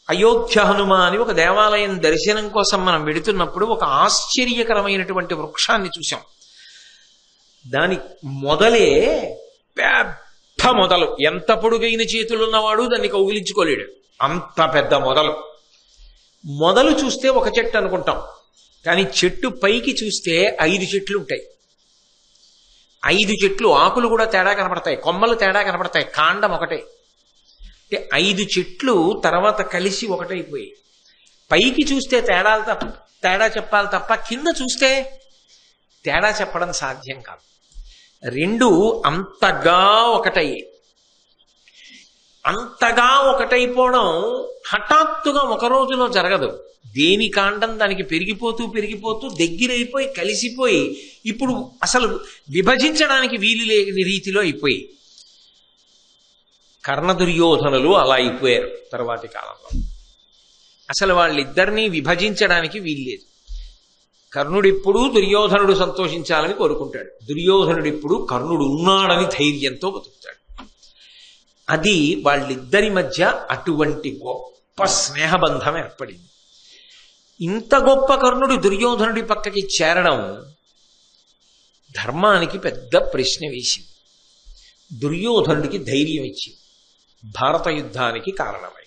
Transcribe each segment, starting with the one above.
అయోధ్య హనుమ అని ఒక దేవాలయం దర్శనం కోసం మనం వెడుతున్నప్పుడు ఒక ఆశ్చర్యకరమైనటువంటి వృక్షాన్ని చూసాం. దాని మొదలే పెద్ద మొదలు, ఎంత పొడుగైన చేతులున్నవాడు దాన్ని కౌగిలించుకోలేడు, అంత పెద్ద మొదలు చూస్తే ఒక చెట్టు అనుకుంటాం, కానీ చెట్టు పైకి చూస్తే 5 చెట్లు ఉంటాయి. 5 చెట్లు, ఆకులు కూడా తేడా కనపడతాయి, కొమ్మలు తేడా కనపడతాయి, కాండం ఒకటే. అంటే 5 చెట్లు తర్వాత కలిసి ఒకటైపోయి. పైకి చూస్తే తేడా చెప్పాలి తప్ప కింద చూస్తే తేడా చెప్పడం సాధ్యం కాదు. 2 అంతగా ఒకటయ్యాయి. అంతగా ఒకటైపోవడం హఠాత్తుగా ఒక రోజులో జరగదు. దేని కాండం దానికి పెరిగిపోతూ దగ్గరైపోయి కలిసిపోయి ఇప్పుడు అసలు విభజించడానికి వీలు లేని రీతిలో అయిపోయి. కర్ణ దుర్యోధనులు అలా అయిపోయారు తర్వాతి కాలంలో. అసలు వాళ్ళిద్దరినీ విభజించడానికి వీల్లేదు. కర్ణుడిప్పుడు దుర్యోధనుడు సంతోషించాలని కోరుకుంటాడు, దుర్యోధనుడిప్పుడు కర్ణుడు ఉన్నాడని ధైర్యంతో బతుకుతాడు. అది వాళ్ళిద్దరి మధ్య అటువంటి గొప్ప స్నేహబంధం ఏర్పడింది. ఇంత గొప్ప కర్ణుడు దుర్యోధనుడి పక్కకి చేరడం ధర్మానికి పెద్ద ప్రశ్న వేసింది, దుర్యోధనుడికి ధైర్యం ఇచ్చింది, భారత యుద్ధానికి కారణమై.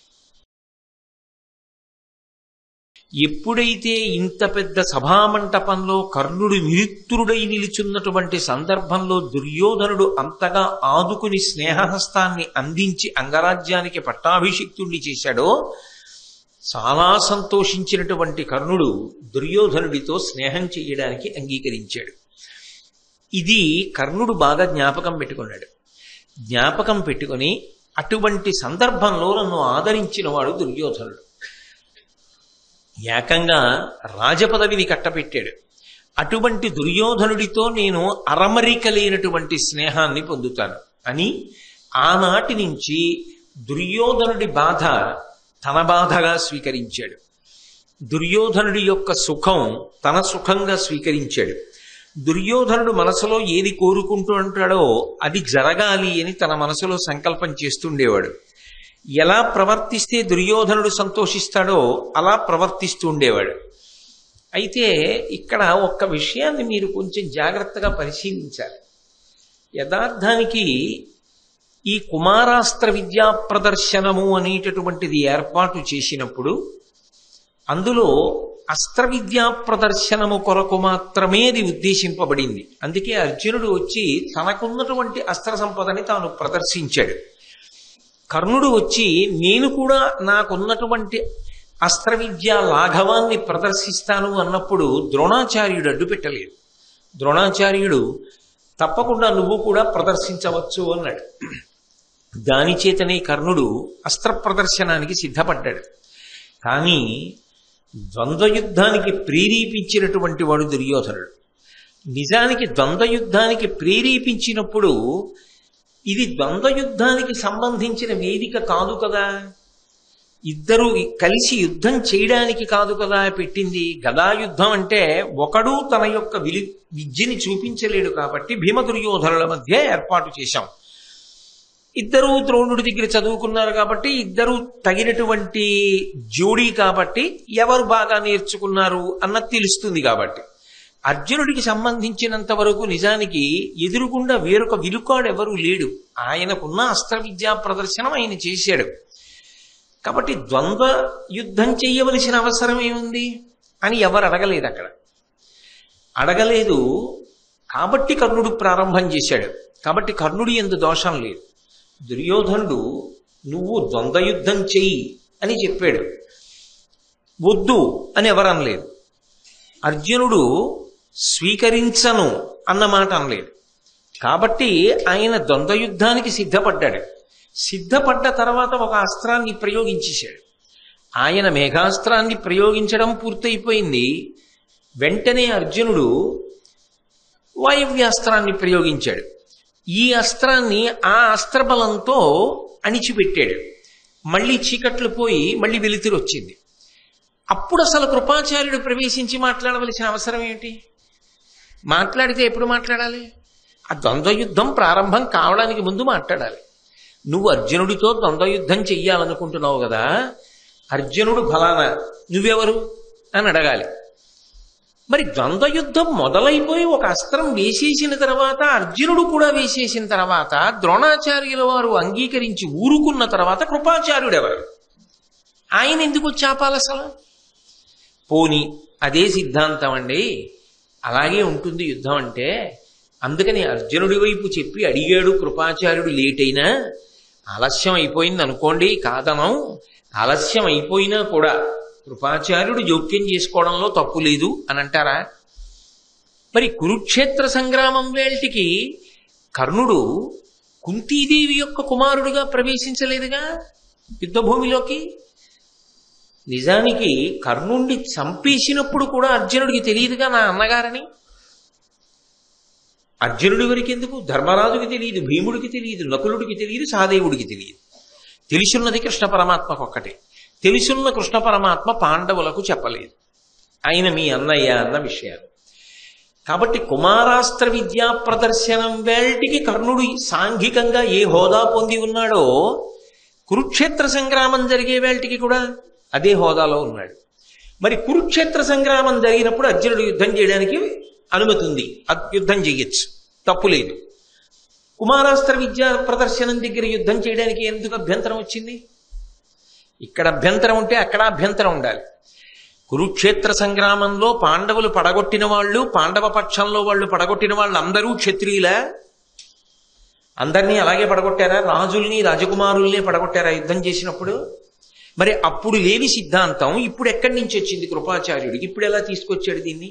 ఎప్పుడైతే ఇంత పెద్ద సభామంటపంలో కర్ణుడు నిరుత్తురుడై నిలుచున్నటువంటి సందర్భంలో దుర్యోధనుడు అంతగా ఆదుకుని స్నేహహస్తాన్ని అందించి అంగరాజ్యానికి పట్టాభిషిక్తుణ్ణి చేశాడో, చాలా సంతోషించినటువంటి కర్ణుడు దుర్యోధనుడితో స్నేహం చేయడానికి అంగీకరించాడు. ఇది కర్ణుడు బాగా జ్ఞాపకం పెట్టుకున్నాడు. జ్ఞాపకం పెట్టుకుని అటువంటి సందర్భంలో నన్ను ఆదరించిన వాడు దుర్యోధనుడు. ఏకంగా రాజపదవిని కట్టబెట్టాడు. అటువంటి దుర్యోధనుడితో నేను అరమరిక లేనటువంటి స్నేహాన్ని పొందుతాను అని ఆనాటి నుంచి దుర్యోధనుడి బాధ తన బాధగా స్వీకరించాడు. దుర్యోధనుడి యొక్క సుఖం తన సుఖంగా స్వీకరించాడు. దుర్యోధనుడు మనసులో ఏది కోరుకుంటూ ఉంటాడో అది జరగాలి అని తన మనసులో సంకల్పం చేస్తుండేవాడు. ఎలా ప్రవర్తిస్తే దుర్యోధనుడు సంతోషిస్తాడో అలా ప్రవర్తిస్తూ ఉండేవాడు. అయితే ఇక్కడ ఒక్క విషయాన్ని మీరు కొంచెం జాగ్రత్తగా పరిశీలించాలి. యథార్థానికి ఈ కుమారాస్త్ర విద్యా ప్రదర్శనము అనేటటువంటిది ఏర్పాటు చేసినప్పుడు అందులో అస్త్ర విద్యా ప్రదర్శనము కొరకు మాత్రమే అది ఉద్దేశింపబడింది. అందుకే అర్జునుడు వచ్చి తనకున్నటువంటి అస్త్ర సంపదని తాను ప్రదర్శించాడు. కర్ణుడు వచ్చి నేను కూడా నాకున్నటువంటి అస్త్ర విద్యా లాఘవాన్ని ప్రదర్శిస్తాను అన్నప్పుడు ద్రోణాచార్యుడు అడ్డు పెట్టలేదు. ద్రోణాచార్యుడు తప్పకుండా నువ్వు కూడా ప్రదర్శించవచ్చు అన్నాడు. దాని చేతనే కర్ణుడు అస్త్ర ప్రదర్శనానికి సిద్ధపడ్డాడు. కానీ ద్వంద్వయుద్ధానికి ప్రేరేపించినటువంటి వాడు దుర్యోధనుడు. నిజానికి ద్వంద్వయుద్ధానికి ప్రేరేపించినప్పుడు ఇది ద్వంద్వయుద్ధానికి సంబంధించిన వేదిక కాదు కదా, ఇద్దరు కలిసి యుద్ధం చేయడానికి కాదు కదా పెట్టింది. గదాయుద్ధం అంటే ఒకడు తన యొక్క విద్యని చూపించలేడు కాబట్టి భీమ దుర్యోధనుల మధ్య ఏర్పాటు చేశాం. ఇద్దరూ ద్రోణుడి దగ్గర చదువుకున్నారు కాబట్టి ఇద్దరూ తగినటువంటి జోడీ కాబట్టి ఎవరు బాగా నేర్చుకున్నారు అన్నది తెలుస్తుంది. కాబట్టి అర్జునుడికి సంబంధించినంత వరకు నిజానికి ఎదురుగుండా వేరొక విలుకాడు ఎవరూ లేడు. ఆయనకున్న అస్త్ర విద్యా ప్రదర్శనం ఆయన చేశాడు. కాబట్టి ద్వంద్వ యుద్ధం చేయవలసిన అవసరం ఏముంది అని ఎవరు అడగలేదు. అక్కడ అడగలేదు కాబట్టి కర్ణుడు ప్రారంభం చేశాడు. కాబట్టి కర్ణుడి యందు దోషం లేదు. దుర్యోధనుడు నువ్వు ద్వంద్వయుద్ధం చెయ్యి అని చెప్పాడు, వద్దు అని ఎవరు అనలేదు. అర్జునుడు స్వీకరించను అన్నమాట అనలేదు. కాబట్టి ఆయన ద్వంద్వయుద్ధానికి సిద్ధపడ్డాడు. సిద్ధపడ్డ తర్వాత ఒక అస్త్రాన్ని ప్రయోగించేశాడు. ఆయన మేఘాస్త్రాన్ని ప్రయోగించడం పూర్తయిపోయింది. వెంటనే అర్జునుడు వాయవ్యాస్త్రాన్ని ప్రయోగించాడు. ఈ అస్త్రాన్ని ఆ అస్త్రబలంతో అణిచిపెట్టాడు. మళ్ళీ చీకట్లు పోయి మళ్ళీ వెలుతురు వచ్చింది. అప్పుడు అసలు కృపాచార్యుడు ప్రవేశించి మాట్లాడవలసిన అవసరం ఏంటి? మాట్లాడితే ఎప్పుడు మాట్లాడాలి? ఆ ద్వంద్వయుద్ధం ప్రారంభం కావడానికి ముందు మాట్లాడాలి. నువ్వు అర్జునుడితో ద్వంద్వయుద్ధం చెయ్యాలనుకుంటున్నావు కదా, అర్జునుడు ఫలానా, నువ్వెవరు అని అడగాలి. మరి ద్వంద్వయుద్ధం మొదలైపోయి ఒక అస్త్రం వేసేసిన తర్వాత, అర్జునుడు కూడా వేసేసిన తర్వాత, ద్రోణాచార్యుల వారు అంగీకరించి ఊరుకున్న తర్వాత కృపాచార్యుడు ఎవరు? ఆయన ఎందుకు వచ్చి ఆపాలి అసలు? పోని అదే సిద్ధాంతం అండి, అలాగే ఉంటుంది యుద్ధం అంటే. అందుకని అర్జునుడి వైపు చెప్పి అడిగాడు కృపాచార్యుడు. లేట్ అయినా, ఆలస్యం అయిపోయింది అనుకోండి, కాదనం, ఆలస్యం అయిపోయినా కూడా కృపాచార్యుడు జోక్యం చేసుకోవడంలో తప్పు లేదు అని అంటారా? మరి కురుక్షేత్ర సంగ్రామం వేళటికి కర్ణుడు కుంతీదేవి యొక్క కుమారుడుగా ప్రవేశించలేదుగా యుద్ధభూమిలోకి. నిజానికి కర్ణుణ్ణి చంపేసినప్పుడు కూడా అర్జునుడికి తెలియదుగా నా అన్నగారని. అర్జునుడి వరకు ఎందుకు, ధర్మరాజుకి తెలియదు, భీముడికి తెలియదు, నకులుడికి తెలియదు, సహదేవుడికి తెలియదు. తెలుసున్నది కృష్ణ పరమాత్మకు ఒక్కటే. తెలుసున్న కృష్ణ పరమాత్మ పాండవులకు చెప్పలేదు, ఆయన మీ అన్నయ్య అన్న విషయాలు. కాబట్టి కుమారాస్త్ర విద్యా ప్రదర్శనం వేళటికి కర్ణుడు సాంఘికంగా ఏ హోదా పొంది ఉన్నాడో, కురుక్షేత్ర సంగ్రామం జరిగే వేళటికి కూడా అదే హోదాలో ఉన్నాడు. మరి కురుక్షేత్ర సంగ్రామం జరిగినప్పుడు అర్జునుడు యుద్ధం చేయడానికి అనుమతి ఉంది, యుద్ధం చేయొచ్చు, తప్పు లేదు. కుమారాస్త్ర విద్యా ప్రదర్శనం దగ్గర యుద్ధం చేయడానికి ఎందుకు అభ్యంతరం వచ్చింది? ఇక్కడ అభ్యంతరం ఉంటే అక్కడ అభ్యంతరం ఉండాలి. కురుక్షేత్ర సంగ్రామంలో పాండవులు పడగొట్టిన వాళ్ళు, పాండవ పక్షంలో వాళ్ళు పడగొట్టిన వాళ్ళు అందరూ క్షత్రియులా? అందరినీ అలాగే పడగొట్టారా? రాజుల్ని రాజకుమారుల్ని పడగొట్టారా యుద్ధం చేసినప్పుడు? మరి అప్పుడు లేని సిద్ధాంతం ఇప్పుడు ఎక్కడి నుంచి వచ్చింది కృపాచార్యుడికి? ఇప్పుడు ఎలా తీసుకొచ్చాడు దీన్ని?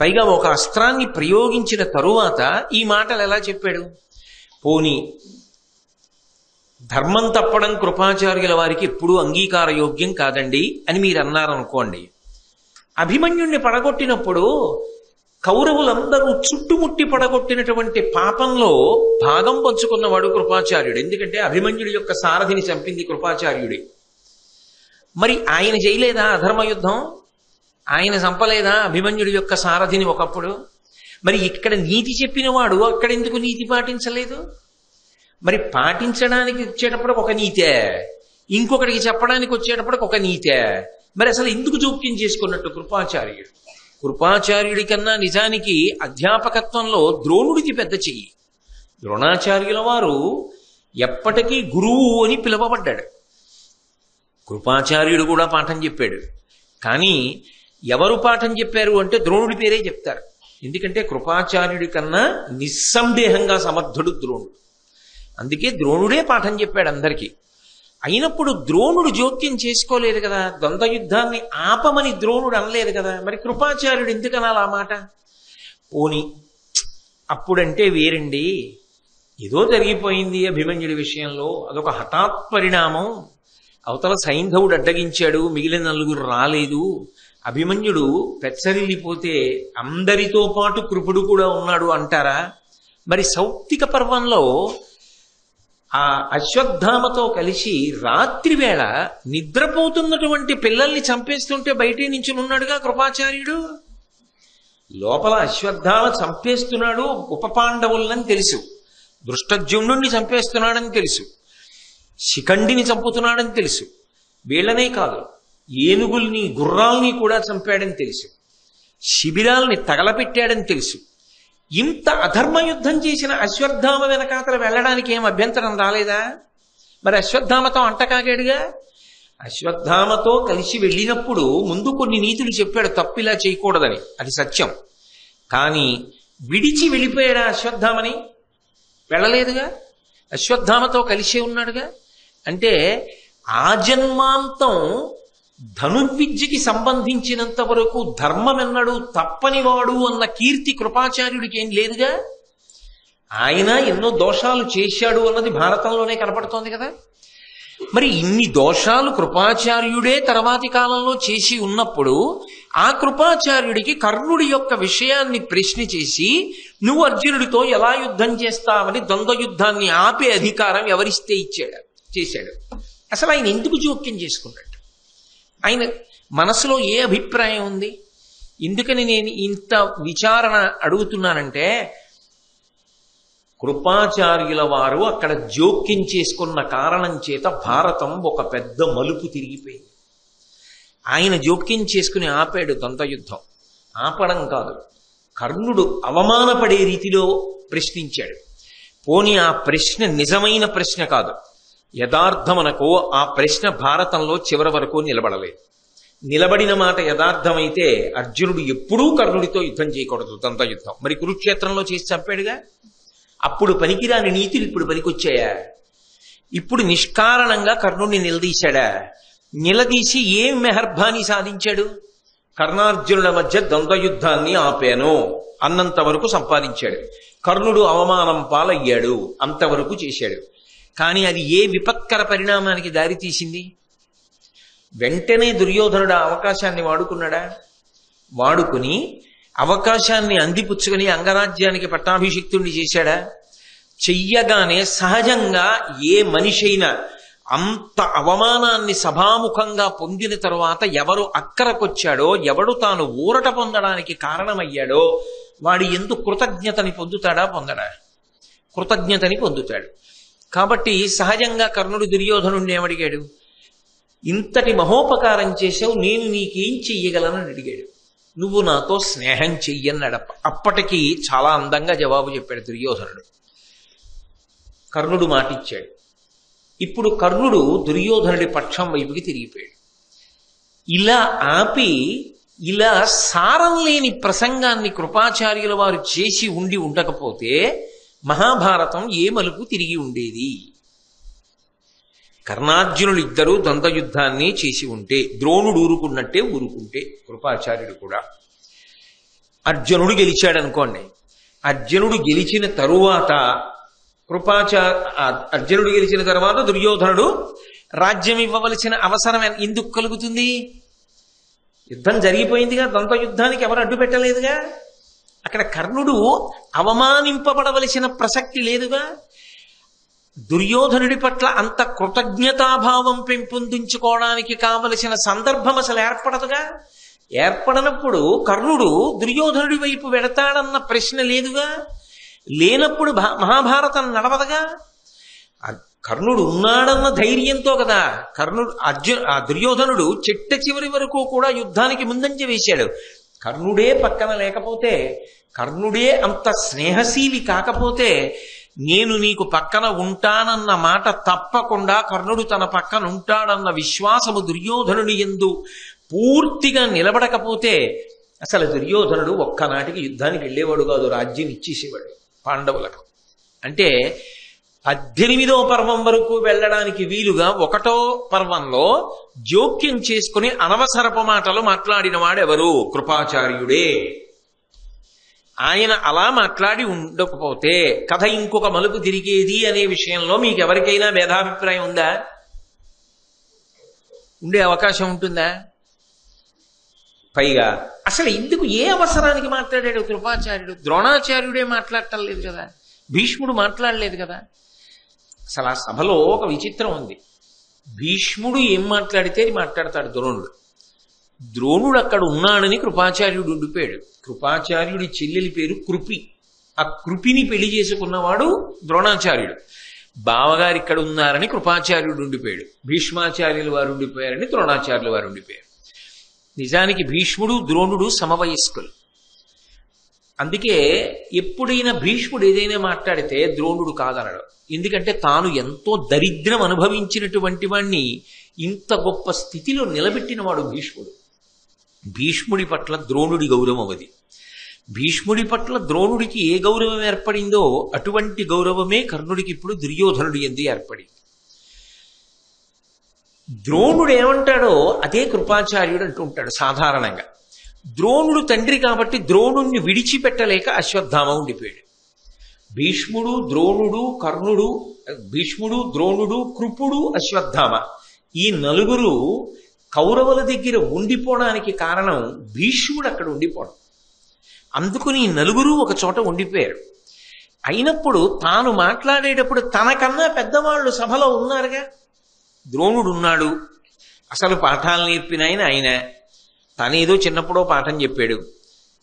పైగా ఒక అస్త్రాన్ని ప్రయోగించిన తరువాత ఈ మాటలు ఎలా చెప్పాడు? పోనీ ధర్మం తప్పడం కృపాచార్యుల వారికి ఎప్పుడూ అంగీకార యోగ్యం కాదండి అని మీరు అన్నారనుకోండి. అభిమన్యుణ్ణి పడగొట్టినప్పుడు కౌరవులందరూ చుట్టుముట్టి పడగొట్టినటువంటి పాపంలో భాగం పంచుకున్నవాడు కృపాచార్యుడు. ఎందుకంటే అభిమన్యుడి యొక్క సారథిని చంపింది కృపాచార్యుడే. మరి ఆయన చేయలేదా అధర్మ యుద్ధం? ఆయన చంపలేదా అభిమన్యుడి యొక్క సారథిని ఒకప్పుడు? మరి ఇక్కడ నీతి చెప్పినవాడు అక్కడ ఎందుకు నీతి పాటించలేదు? మరి పాటించడానికి వచ్చేటప్పుడు ఒక నీతే, ఇంకొకటికి చెప్పడానికి వచ్చేటప్పటికి ఒక నీతే. మరి అసలు ఎందుకు జోక్యం చేసుకున్నట్టు కృపాచార్యుడు? కృపాచార్యుడి కన్నా నిజానికి అధ్యాపకత్వంలో ద్రోణుడికి పెద్ద చెయ్యి. ద్రోణాచార్యుల వారు ఎప్పటికీ గురువు అని పిలువబడ్డాడు. కృపాచార్యుడు కూడా పాఠం చెప్పాడు. కానీ ఎవరు పాఠం చెప్పారు అంటే ద్రోణుడి పేరే చెప్తారు. ఎందుకంటే కృపాచార్యుడి కన్నా నిస్సందేహంగా సమర్థుడు ద్రోణుడు. అందుకే ద్రోణుడే పాఠం చెప్పాడు అందరికీ. అయినప్పుడు ద్రోణుడు జోక్యం చేసుకోలేదు కదా, ద్వంద్వ యుద్ధాన్ని ఆపమని ద్రోణుడు అనలేదు కదా. మరి కృపాచార్యుడు ఎందుకు అనాలి ఆ మాట? పోని అప్పుడంటే వేరండి, ఏదో జరిగిపోయింది అభిమన్యుడి విషయంలో, అదొక హఠాత్ పరిణామం. అవతల సైంధవుడు అడ్డగించాడు, మిగిలిన నలుగురు రాలేదు. అభిమన్యుడు పెచ్చరిల్లిపోతే అందరితో పాటు కృపుడు కూడా ఉన్నాడు అంటారా? మరి సౌప్తిక పర్వంలో ఆ అశ్వత్థామతో కలిసి రాత్రి వేళ నిద్రపోతున్నటువంటి పిల్లల్ని చంపేస్తుంటే బయటే నించునున్నాడుగా కృపాచార్యుడు. లోపల అశ్వత్థామ చంపేస్తున్నాడు ఉప పాండవులని తెలుసు, దృష్టద్యుమ్నుణ్ణి చంపేస్తున్నాడని తెలుసు, శిఖండిని చంపుతున్నాడని తెలుసు. వీళ్ళనే కాదు, ఏనుగుల్ని గుర్రాల్ని కూడా చంపాడని తెలుసు, శిబిరాల్ని తగలపెట్టాడని తెలుసు. ఇంత అధర్మ యుద్ధం చేసిన అశ్వత్థామ వెనకాతల వెళ్ళడానికి ఏం అభ్యంతరం రాలేదా? మరి అశ్వత్థామతో అంటకాగాడుగా. అశ్వత్థామతో కలిసి వెళ్ళినప్పుడు ముందు కొన్ని నీతులు చెప్పాడు, తప్పిలా చేయకూడదని, అది సత్యం. కానీ విడిచి వెళ్ళిపోయాడా అశ్వత్థామని? వెళ్ళలేదుగా, అశ్వత్థామతో కలిసే ఉన్నాడుగా. అంటే ఆజన్మాంతం ధనుర్విద్యకి సంబంధించినంత వరకు ధర్మమెన్నడు తప్పనివాడు అన్న కీర్తి కృపాచార్యుడికి ఏం లేదుగా. ఆయన ఎన్నో దోషాలు చేశాడు అన్నది భారతంలోనే కనపడుతోంది కదా. మరి ఇన్ని దోషాలు కృపాచార్యుడే తర్వాతి కాలంలో చేసి ఉన్నప్పుడు ఆ కృపాచార్యుడికి కర్ణుడి యొక్క విషయాన్ని ప్రశ్న చేసి నువ్వు అర్జునుడితో ఎలా యుద్ధం చేస్తావని ద్వంద్వ యుద్ధాన్ని ఆపే అధికారం ఎవరిస్తే చేశాడు? అసలు ఆయన ఎందుకు జోక్యం చేసుకున్నాడు? ఆయన మనసులో ఏ అభిప్రాయం ఉంది? ఎందుకని నేను ఇంత విచారణ అడుగుతున్నానంటే, కృపాచార్యుల వారు అక్కడ జోక్యం చేసుకున్న కారణం చేత భారతం ఒక పెద్ద మలుపు తిరిగిపోయింది. ఆయన జోక్యం చేసుకుని ఆపాడు దంతయుద్ధం. ఆపడం కాదు, కర్ణుడు అవమానపడే రీతిలో ప్రశ్నించాడు. పోనీ ఆ ప్రశ్న నిజమైన ప్రశ్న కాదు, యథార్థమనకో ఆ ప్రశ్న భారతంలో చివరి వరకు నిలబడలేదు. నిలబడిన మాట యథార్థమైతే అర్జునుడు ఎప్పుడూ కర్ణుడితో యుద్ధం చేయకూడదు, దంతయుద్ధం. మరి కురుక్షేత్రంలో చేసి చంపాడుగా. అప్పుడు పనికిరాని నీతులు ఇప్పుడు పనికొచ్చాయా? ఇప్పుడు నిష్కారణంగా కర్ణుడిని నిలదీశాడా? నిలదీసి ఏం మెహర్భాని సాధించాడు? కర్ణార్జునుల మధ్య ద్వంద్వయుద్ధాన్ని ఆపాను అన్నంత వరకు సంపాదించాడు. కర్ణుడు అవమానం పాలయ్యాడు అంతవరకు చేశాడు. కానీ అది ఏ విపత్కర పరిణామానికి దారితీసింది? వెంటనే దుర్యోధనుడు అవకాశాన్ని వాడుకున్నాడా? వాడుకుని అవకాశాన్ని అందిపుచ్చుకుని అంగరాజ్యానికి పట్టాభిషిక్తుణ్ణి చేశాడా? చెయ్యగానే సహజంగా ఏ మనిషి అయినా అంత అవమానాన్ని సభాముఖంగా పొందిన తరువాత ఎవరు అక్కరకొచ్చాడో, ఎవడు తాను ఊరట పొందడానికి కారణమయ్యాడో వాడు ఎందుకు కృతజ్ఞతని పొందుతాడా? పొందడా? కృతజ్ఞతని పొందుతాడు. కాబట్టి సహజంగా కర్ణుడు దుర్యోధనుడిని ఏమడిగాడు? ఇంతటి మహోపకారం చేసావు, నేను నీకేం చెయ్యగలనని అడిగాడు. నువ్వు నాతో స్నేహం చెయ్యన్నాడు. అప్పటికి చాలా అందంగా జవాబు చెప్పాడు దుర్యోధనుడు. కర్ణుడు మాటిచ్చాడు. ఇప్పుడు కర్ణుడు దుర్యోధనుడి పక్షం వైపుకి తిరిగిపోయాడు. ఇలా ఆపి, ఇలా సారం లేని ప్రసంగాన్ని కృపాచార్యుల వారు చేసి ఉండకపోతే మహాభారతం ఏ మలుపు తిరిగి ఉండేది? కర్ణార్జునులు ఇద్దరూ ద్వంద్వయుద్ధాన్ని చేసి ఉంటే, ద్రోణుడు ఊరుకున్నట్టే ఊరుకుంటే, కృపాచార్యుడు కూడా. అర్జునుడు గెలిచాడనుకోండి. అర్జునుడు గెలిచిన తరువాత అర్జునుడు గెలిచిన తర్వాత దుర్యోధనుడు రాజ్యం ఇవ్వవలసిన అవసరం ఎందుకు కలుగుతుంది? యుద్ధం జరిగిపోయిందిగా, ద్వంద్వయుద్ధానికి ఎవరు అడ్డు పెట్టలేదుగా. అక్కడ కర్ణుడు అవమానింపబడవలసిన ప్రసక్తి లేదుగా. దుర్యోధనుడి పట్ల అంత కృతజ్ఞతాభావం పెంపొందించుకోవడానికి కావలసిన సందర్భం అసలు ఏర్పడదుగా. ఏర్పడనప్పుడు కర్ణుడు దుర్యోధనుడి వైపు వెడతాడన్న ప్రశ్న లేదుగా. లేనప్పుడు మహాభారతం నడవదుగా. కర్ణుడు ఉన్నాడన్న ధైర్యంతో కదా దుర్యోధనుడు చిట్ట చివరి వరకు కూడా యుద్ధానికి ముందంజ వేశాడు. కర్ణుడే పక్కన లేకపోతే, కర్ణుడే అంత స్నేహశీలి కాకపోతే, నేను నీకు పక్కన ఉంటానన్న మాట తప్పకుండా కర్ణుడు తన పక్కన ఉంటాడన్న విశ్వాసము దుర్యోధనుని యందు పూర్తిగా నిలబడకపోతే అసలు దుర్యోధనుడు ఒక్కనాటికి యుద్ధానికి వెళ్ళేవాడు కాదు, రాజ్యం ఇచ్చేసేవాడు పాండవులకు. అంటే 18వ పర్వం వరకు వెళ్ళడానికి వీలుగా 1వ పర్వంలో జోక్యం చేసుకుని అనవసరపు మాటలు మాట్లాడిన వాడెవరు? కృపాచార్యుడే. ఆయన అలా మాట్లాడి ఉండకపోతే కథ ఇంకొక మలుపు తిరిగేది అనే విషయంలో మీకు ఎవరికైనా భేదాభిప్రాయం ఉందా? ఉండే అవకాశం ఉంటుందా? పైగా అసలు ఎందుకు, ఏ అవసరానికి మాట్లాడాడు కృపాచార్యుడు? ద్రోణాచార్యుడే మాట్లాడటం లేదు కదా, భీష్ముడు మాట్లాడలేదు కదా. అసలు ఆ సభలో ఒక విచిత్రం ఉంది. భీష్ముడు ఏం మాట్లాడితే అది మాట్లాడతాడు ద్రోణుడు. ద్రోణుడు అక్కడ ఉన్నాడని కృపాచార్యుడు ఉండిపోయాడు. కృపాచార్యుడి చెల్లెలి పేరు కృపి. ఆ కృపిని పెళ్లి చేసుకున్నవాడు ద్రోణాచార్యుడు. బావగారు ఇక్కడ ఉన్నారని కృపాచార్యుడు ఉండిపోయాడు. భీష్మాచార్యులు వారు ఉండిపోయారని ద్రోణాచార్యులు వారు ఉండిపోయారు. నిజానికి భీష్ముడు ద్రోణుడు సమవయస్కులు. అందుకే ఎప్పుడైనా భీష్ముడు ఏదైనా మాట్లాడితే ద్రోణుడు కాదనడు. ఎందుకంటే తాను ఎంతో దరిద్రం అనుభవించినటువంటి వాణ్ణి ఇంత గొప్ప స్థితిలో నిలబెట్టినవాడు భీష్ముడు. భీష్ముడి పట్ల ద్రోణుడి గౌరవం అది. భీష్ముడి పట్ల ద్రోణుడికి ఏ గౌరవం ఏర్పడిందో అటువంటి గౌరవమే కర్ణుడికి ఇప్పుడు దుర్యోధనుడి యందు ఏర్పడింది. ద్రోణుడు ఏమంటాడో అదే కృపాచార్యుడు అంటూ ఉంటాడు సాధారణంగా. ద్రోణుడు తండ్రి కాబట్టి ద్రోణుణ్ణి విడిచిపెట్టలేక అశ్వత్థామ ఉండిపోయాడు. భీష్ముడు, ద్రోణుడు, కర్ణుడు, భీష్ముడు, ద్రోణుడు, కృపుడు, అశ్వత్థామ, ఈ నలుగురు కౌరవుల దగ్గర ఉండిపోవడానికి కారణం భీష్ముడు అక్కడ ఉండిపోవడం. అందుకుని ఈ నలుగురు ఒక చోట ఉండిపోయారు. అయినప్పుడు తాను మాట్లాడేటప్పుడు తనకన్నా పెద్దవాళ్ళు సభలో ఉన్నారుగా. ద్రోణుడు ఉన్నాడు, అసలు పాఠాలు నేర్పిన ఆయన తనేదో చిన్నప్పుడో పాఠం చెప్పాడు.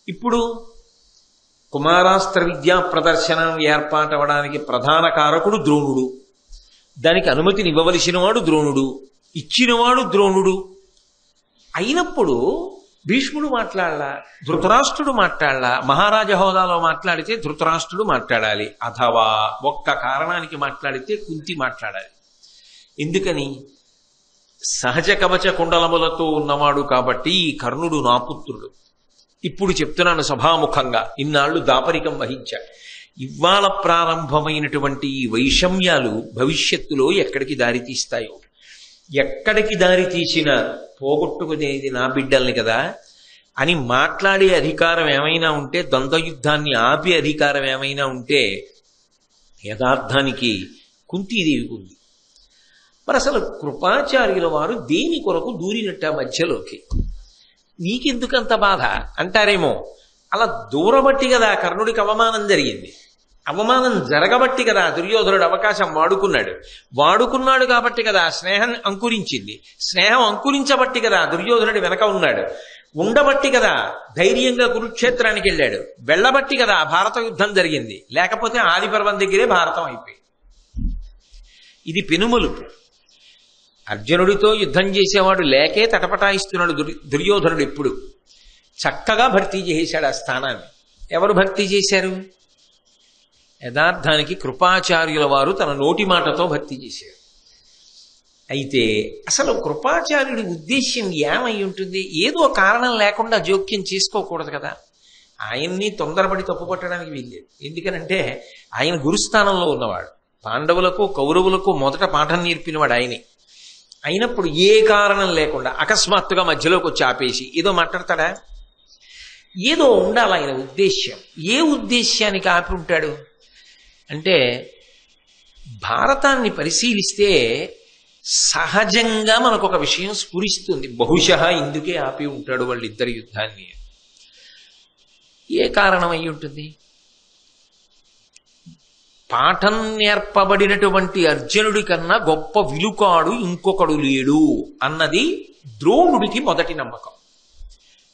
ఇప్పుడు కుమారాస్త్ర విద్యా ప్రదర్శనం ఏర్పాటవడానికి ప్రధాన కారకుడు ద్రోణుడు. దానికి అనుమతిని ఇవ్వవలసిన వాడు ద్రోణుడు, ఇచ్చినవాడు ద్రోణుడు. అయినప్పుడు భీష్ముడు మాట్లాడాల, ధృతరాష్ట్రుడు మాట్లాడాల, మహారాజ హోదాలో మాట్లాడితే ధృతరాష్ట్రుడు మాట్లాడాలి, అథవా ఒక్క కారణానికి మాట్లాడితే కుంతి మాట్లాడాలి. ఎందుకని? సహజ కవచ కుండలములతో ఉన్నవాడు కాబట్టి ఈ కర్ణుడు నా పుత్రుడు. ఇప్పుడు చెప్తున్నాను సభాముఖంగా, ఇన్నాళ్ళు దాపరికం వహించా. ఇవాళ ప్రారంభమైనటువంటి ఈ వైషమ్యాలు భవిష్యత్తులో ఎక్కడికి దారితీస్తాయో, ఎక్కడికి దారి తీసినా పోగొట్టుకునేది నా బిడ్డల్ని కదా అని మాట్లాడే అధికారం ఏమైనా ఉంటే, ద్వంద్వయుద్ధాన్ని ఆపే అధికారం ఏమైనా ఉంటే యథార్థానికి కుంతీదేవికి ఉంది. మరి అసలు కృపాచార్యుల వారు దేని కొరకు దూరినట్ట మధ్యలోకి? నీకెందుకంత బాధ అంటారేమో. అలా దూరబట్టి కదా కర్ణుడికి అవమానం జరిగింది. అవమానం జరగబట్టి కదా దుర్యోధనుడు అవకాశం వాడుకున్నాడు కాబట్టి కదా స్నేహం అంకురించింది. స్నేహం అంకురించబట్టి కదా దుర్యోధనుడి వెనక ఉన్నాడు. ఉండబట్టి కదా ధైర్యంగా కురుక్షేత్రానికి వెళ్ళాడు. వెళ్ళబట్టి కదా భారత యుద్ధం జరిగింది. లేకపోతే ఆదిపర్వం దగ్గరే భారతం అయిపోయింది. ఇది పెనుమలుపు. అర్జునుడితో యుద్ధం చేసేవాడు లేకే తటపటాయిస్తున్నాడు దుర్యోధనుడు. ఎప్పుడు చక్కగా భర్తీ చేశాడు ఆ స్థానాన్ని. ఎవరు భర్తీ చేశారు? యథార్థానికి కృపాచార్యుల వారు తన నోటి మాటతో భర్తీ చేశారు. అయితే అసలు కృపాచార్యుడి ఉద్దేశ్యం ఏమై ఉంటుంది? ఏదో కారణం లేకుండా జోక్యం చేసుకోకూడదు కదా. ఆయన్ని తొందరపడి తప్పుపట్టడానికి వీల్లేదు. ఎందుకనంటే ఆయన గురుస్థానంలో ఉన్నవాడు. పాండవులకు కౌరవులకు మొదట పాఠం నేర్పినవాడు ఆయనే. అయినప్పుడు ఏ కారణం లేకుండా అకస్మాత్తుగా మధ్యలోకి వచ్చి ఆపేసి ఏదో మాట్లాడతాడా? ఏదో ఉండాలి ఆయన ఉద్దేశ్యం. ఏ ఉద్దేశ్యానికి ఆపి ఉంటాడు అంటే, భారతాన్ని పరిశీలిస్తే సహజంగా మనకు ఒక విషయం స్ఫురిస్తుంది. బహుశः ఇందుకే ఆపి ఉంటాడు వాళ్ళిద్దరి యుద్ధాన్ని. ఏ కారణం అయి ఉంటుంది? పాఠం నేర్పబడినటువంటి అర్జునుడి కన్నా గొప్ప విలుకాడు ఇంకొకడు లేడు అన్నది ద్రోణుడికి మొదటి నమ్మకం.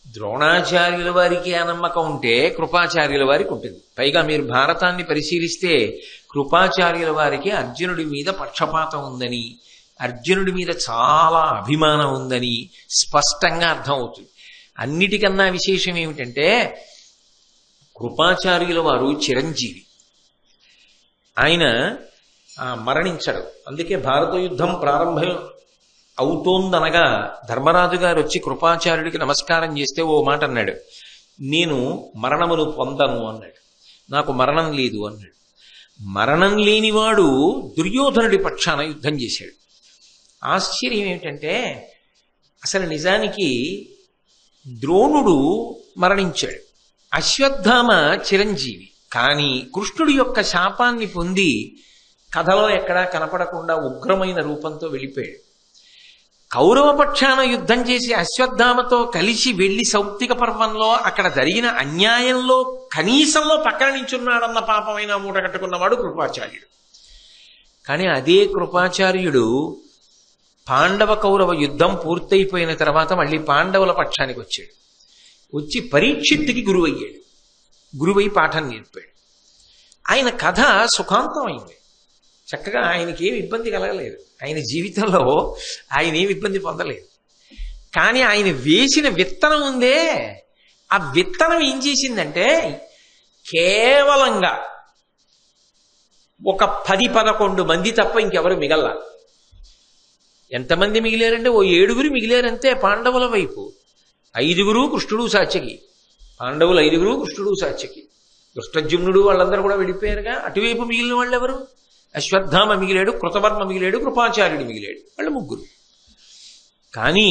ద్రోణాచార్యుల వారికి ఆ నమ్మకం ఉంటే కృపాచార్యుల వారికి ఉంటుంది. పైగా మీరు భారతాన్ని పరిశీలిస్తే కృపాచార్యుల వారికి అర్జునుడి మీద పక్షపాతం ఉందని, అర్జునుడి మీద చాలా అభిమానం ఉందని స్పష్టంగా అర్థమవుతుంది. అన్నిటికన్నా విశేషం ఏమిటంటే కృపాచార్యుల వారు చిరంజీవి. ఆయన మరణించడు. అందుకే భారత యుద్ధం ప్రారంభం అవుతోందనగా ధర్మరాజు గారు వచ్చి కృపాచార్యుడికి నమస్కారం చేస్తే ఓ మాట అన్నాడు, నేను మరణమును పొందను అన్నాడు. నాకు మరణం లేదు అన్నాడు. మరణం లేనివాడు దుర్యోధనుడి పక్షాన యుద్ధం చేశాడు. ఆశ్చర్యం ఏమిటంటే అసలు నిజానికి ద్రోణుడు మరణించాడు, అశ్వత్థామ చిరంజీవి. కానీ కృష్ణుడి యొక్క శాపాన్ని పొంది కథలో ఎక్కడా కనపడకుండా ఉగ్రమైన రూపంతో వెళ్ళిపోయాడు. కౌరవ పక్షాన యుద్ధం చేసి అశ్వత్థామతో కలిసి వెళ్లి సౌప్తిక పర్వంలో అక్కడ జరిగిన అన్యాయంలో కనీసంలో పక్కన నించున్నాడన్న పాపమైన మూట కట్టుకున్నవాడు కృపాచార్యుడు. కానీ అదే కృపాచార్యుడు పాండవ కౌరవ యుద్ధం పూర్తయిపోయిన తర్వాత మళ్ళీ పాండవుల పక్షానికి వచ్చాడు. వచ్చి పరీక్షిత్తుకి గురువయ్యాడు. గురువై పాఠం నేర్పాడు. ఆయన కథ సుఖాంతమైంది. చక్కగా ఆయనకి ఏమి ఇబ్బంది కలగలేదు. ఆయన జీవితంలో ఆయన ఏమి ఇబ్బంది పొందలేదు. కానీ ఆయన వేసిన విత్తనం ఉందే, ఆ విత్తనం ఏం చేసిందంటే కేవలంగా ఒక 10-11 మంది తప్ప ఇంకెవరు మిగల్లా. ఎంతమంది మిగిలారంటే ఓ 7 మిగిలారంతే పాండవుల వైపు. 5 కృష్ణుడు సాత్యకి. పాండవులు 5 కృష్ణుడు సాత్యకి. దుష్టజుమ్నుడు వాళ్ళందరూ కూడా వెళ్ళిపోయారుగా. అటువైపు మిగిలిన వాళ్ళు ఎవరు? అశ్వత్థామ మిగిలాడు, కృతవర్మ మిగిలాడు, కృపాచార్యుడు మిగిలాడు. వాళ్ళు 3. కానీ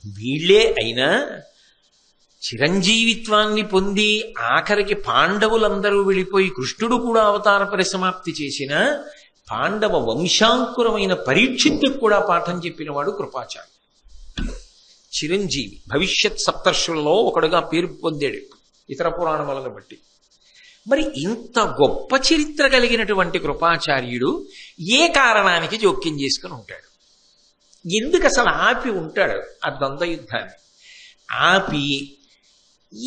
వీళ్లే అయినా చిరంజీవిత్వాన్ని పొంది ఆఖరికి పాండవులందరూ వెళ్ళిపోయి కృష్ణుడు కూడా అవతార పరిసమాప్తి చేసిన పాండవ వంశాంకురమైన పరీక్షిత్తుకు కూడా పాఠం చెప్పినవాడు కృపాచార్యుడు. చిరంజీవి భవిష్యత్ సప్తర్షుల్లో ఒకడుగా పేరు పొందాడు ఇతర పురాణములను బట్టి. మరి ఇంత గొప్ప చరిత్ర కలిగినటువంటి కృపాచార్యుడు ఏ కారణానికి జోక్యం చేసుకుని ఉంటాడు? ఎందుకు అసలు ఆపి ఉంటాడు ఆ ద్వంద్వ యుద్ధాన్ని? ఆపి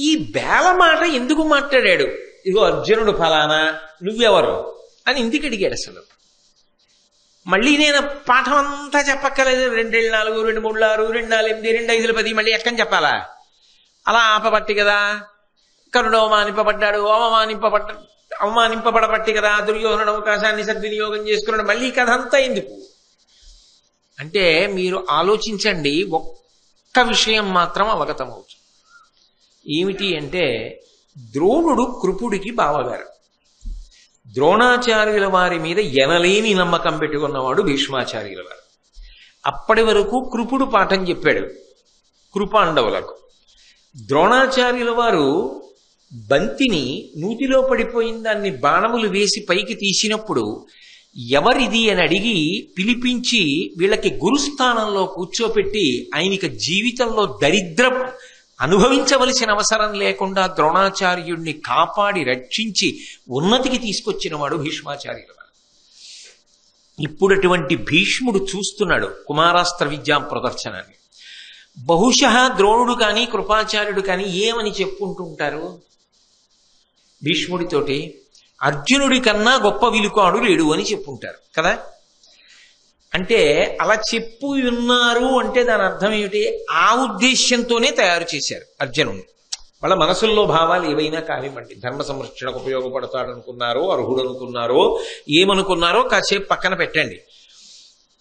ఈ బేల మాట ఎందుకు మాట్లాడాడు? ఇదిగో అర్జునుడు ఫలానా, నువ్వెవరు అని ఎందుకు అడిగాడు? అసలు మళ్ళీ నేను పాఠం అంతా చెప్పక్కర్లేదు, 2 4 2 3 6 2 4 8 2 5 10 మళ్ళీ ఎక్కని చెప్పాలా? అలా ఆపబట్టి కదా కర్ణుడు అవమానింపబడ్డాడు, అవమానింపబడబట్టి కదా దుర్యోధనుడు అవకాశాన్ని సద్వినియోగం చేసుకున్నాడు. మళ్ళీ కథ అంతా ఎందుకు అంటే మీరు ఆలోచించండి. ఒక్క విషయం మాత్రం అవగతమవుతుంది. ఏమిటి అంటే ద్రోణుడు కృపుడికి బావగారు. ద్రోణాచార్యుల వారి మీద ఎనలేని నమ్మకం పెట్టుకున్నవాడు భీష్మాచార్యుల వారు. అప్పటి వరకు కృపుడు పాఠం చెప్పాడు కృపాండవులకు. ద్రోణాచార్యుల వారు బంతిని నూతిలో పడిపోయిన దాన్ని బాణములు వేసి పైకి తీసినప్పుడు ఎవరిది అని అడిగి పిలిపించి వీళ్ళకి గురుస్థానంలో కూర్చోపెట్టి ఆయనకి జీవితంలో దరిద్రం అనుభవించవలసిన అవసరం లేకుండా ద్రోణాచార్యుడిని కాపాడి రక్షించి ఉన్నతికి తీసుకొచ్చినవాడు భీష్మాచార్యుల వారు. ఇప్పుడు అటువంటి భీష్ముడు చూస్తున్నాడు కుమారాస్త్ర విద్యా ప్రదర్శనాన్ని. బహుశः ద్రోణుడు కానీ కృపాచార్యుడు కానీ ఏమని చెప్పుకుంటుంటారు భీష్ముడితోటి? అర్జునుడి కన్నా గొప్ప విలుకాడు లేడు అని చెప్పుంటారు కదా. అంటే అలా చెప్పు ఉన్నారు అంటే దాని అర్థం ఏమిటి? ఆ ఉద్దేశ్యంతోనే తయారు చేశారు అర్జునుడిని. వాళ్ళ మనసుల్లో భావాలు ఏవైనా కానివ్వండి, ధర్మ సంరక్షణకు ఉపయోగపడతాడు అనుకున్నారో, అర్హుడు అనుకున్నారో, ఏమనుకున్నారో కాసేపు పక్కన పెట్టండి.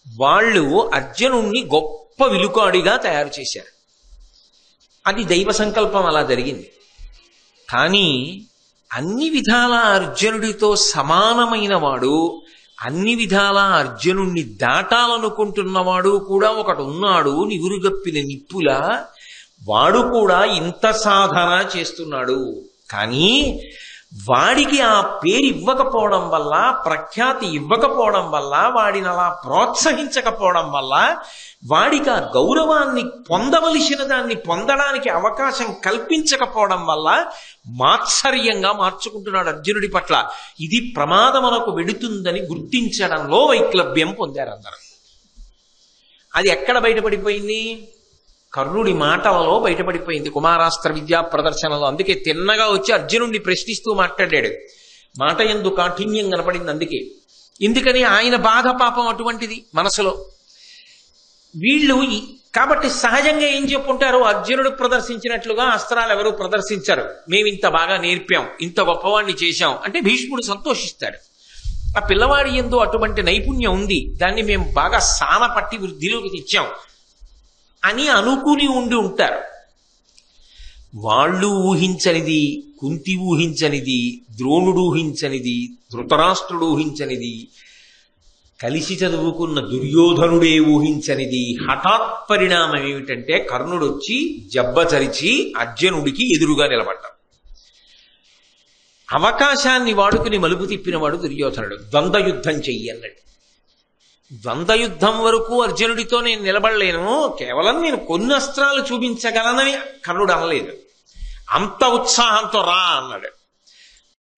వాళ్ళు అర్జునుణ్ణి గొప్ప విలుకాడిగా తయారు చేశారు. అది దైవ సంకల్పం, అలా జరిగింది. కానీ అన్ని విధాల అర్జునుడితో సమానమైన వాడు, అన్ని విధాల అర్జునుణ్ణి దాటాలనుకుంటున్నవాడు కూడా ఒకడు ఉన్నాడు నివురుగప్పిన నిప్పులా. వాడు కూడా ఇంత సాధన చేస్తున్నాడు. కానీ వాడికి ఆ పేరు ఇవ్వకపోవడం వల్ల, ప్రఖ్యాతి ఇవ్వకపోవడం వల్ల, వాడిని అలా ప్రోత్సహించకపోవడం వల్ల, వాడికి ఆ గౌరవాన్ని పొందవలసిన దాన్ని పొందడానికి అవకాశం కల్పించకపోవడం వల్ల మాత్సర్యంగా మార్చుకుంటున్నాడు అర్జునుడి పట్ల. ఇది ప్రమాదమునకు వెడుతుందని గుర్తించడంలో వైక్లభ్యం పొందారు అందరూ. అది ఎక్కడ బయటపడిపోయింది? కర్ణుడి మాటలలో బయటపడిపోయింది కుమారాస్త్ర విద్యా ప్రదర్శనలో. అందుకే తిన్నగా వచ్చి అర్జునుడిని ప్రశ్నిస్తూ మాట్లాడాడు. మాట యందు కాఠిన్యం కనపడింది. అందుకే ఎందుకని ఆయన బాధ పాపం అటువంటిది మనసులో. వీళ్ళు కాబట్టి సహజంగా ఏం చెప్పుంటారు? అర్జునుడు ప్రదర్శించినట్లుగా అస్త్రాలు ఎవరు ప్రదర్శించరు. మేము ఇంత బాగా నేర్పాం, ఇంత గొప్పవాడిని చేశాం అంటే భీష్ముడు సంతోషిస్తాడు. ఆ పిల్లవాడి యందు అటువంటి నైపుణ్యం ఉంది, దాన్ని మేము బాగా సాన పట్టి వృద్ధిలోకి తెచ్చాం అని అనుకుని ఉండి ఉంటారు. వాళ్ళు ఊహించనిది, కుంతి ఊహించనిది, ద్రోణుడు ఊహించనిది, ధృతరాష్ట్రుడు ఊహించనిది, కలిసి చదువుకున్న దుర్యోధనుడే ఊహించనిది హఠాత్ పరిణామం ఏమిటంటే కర్ణుడు వచ్చి జబ్బచరిచి అర్జునుడికి ఎదురుగా నిలబడ్డాడు. అవకాశాన్ని వాడుకుని మలుపు తిప్పినవాడు దుర్యోధనుడు. ద్వంద్వయుద్ధం చెయ్యి అన్నాడు. ద్వంద్వయుద్ధం వరకు అర్జునుడితో నేను నిలబడలేను, కేవలం నేను కొన్ని అస్త్రాలు చూపించగలనని కర్ణుడు అనలేదు. అంత ఉత్సాహంతో రా అన్నాడు.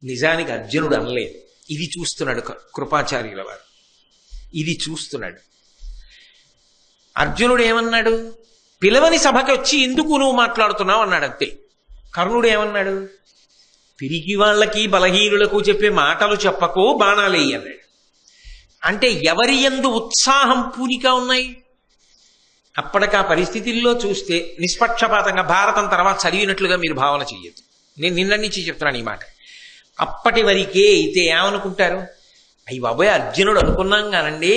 నిజానికి అర్జునుడు అనలేదు. ఇది చూస్తున్నాడు కృపాచార్యుల వారు, ఇది చూస్తున్నాడు. అర్జునుడు ఏమన్నాడు? పిలవని సభకి వచ్చి ఎందుకు నువ్వు మాట్లాడుతున్నావు అన్నాడు. అంతే. కర్ణుడు ఏమన్నాడు? పిరికి వాళ్ళకి బలహీనులకు చెప్పే మాటలు చెప్పకు, బాణాలేయి అన్నాడు. అంటే ఎవరి యందు ఉత్సాహం పూనిక ఉన్నాయి? అప్పటికా పరిస్థితుల్లో చూస్తే నిష్పక్షపాతంగా భారతం తర్వాత చదివినట్లుగా మీరు భావన చెయ్యొద్దు. నేను నిన్న నుంచి చెప్తున్నాను ఈ మాట. అప్పటి వరకే అయితే ఏమనుకుంటారు? అయ్యి బాబాయ్ అర్జునుడు అనుకున్నాం కానండి,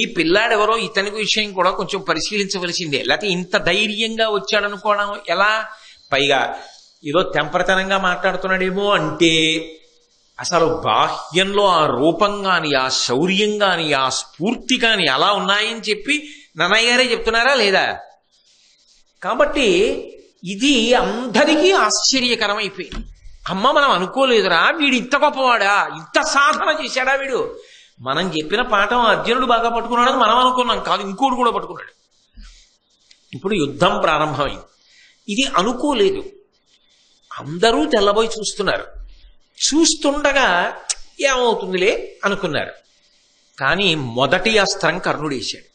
ఈ పిల్లాడెవరో ఇతని విషయం కూడా కొంచెం పరిశీలించవలసిందే, లేకపోతే ఇంత ధైర్యంగా వచ్చాడనుకోవడం ఎలా? పైగా ఏదో తెంపరతనంగా మాట్లాడుతున్నాడేమో అంటే అసలు బాహ్యంలో ఆ రూపం కానీ, ఆ శౌర్యం కానీ, ఆ స్ఫూర్తి కానీ అలా ఉన్నాయని చెప్పి నన్నయ్య గారే చెప్తున్నారా లేదా? కాబట్టి ఇది అందరికీ ఆశ్చర్యకరమైపోయింది. అమ్మ మనం అనుకోలేదురా, వీడు ఇంత గొప్పవాడా, ఇంత సాధన చేశాడా వీడు. మనం చెప్పిన పాఠం అర్జునుడు బాగా పట్టుకున్నాడని మనం అనుకున్నాం, కాదు ఇంకోటి కూడా పట్టుకున్నాడు. ఇప్పుడు యుద్ధం ప్రారంభమైంది. ఇది అనుకోలేదు. అందరూ తెల్లబోయి చూస్తున్నారు. చూస్తుండగా ఏమవుతుందిలే అనుకున్నారు. కానీ మొదటి అస్త్రం కర్ణుడు వేశాడు.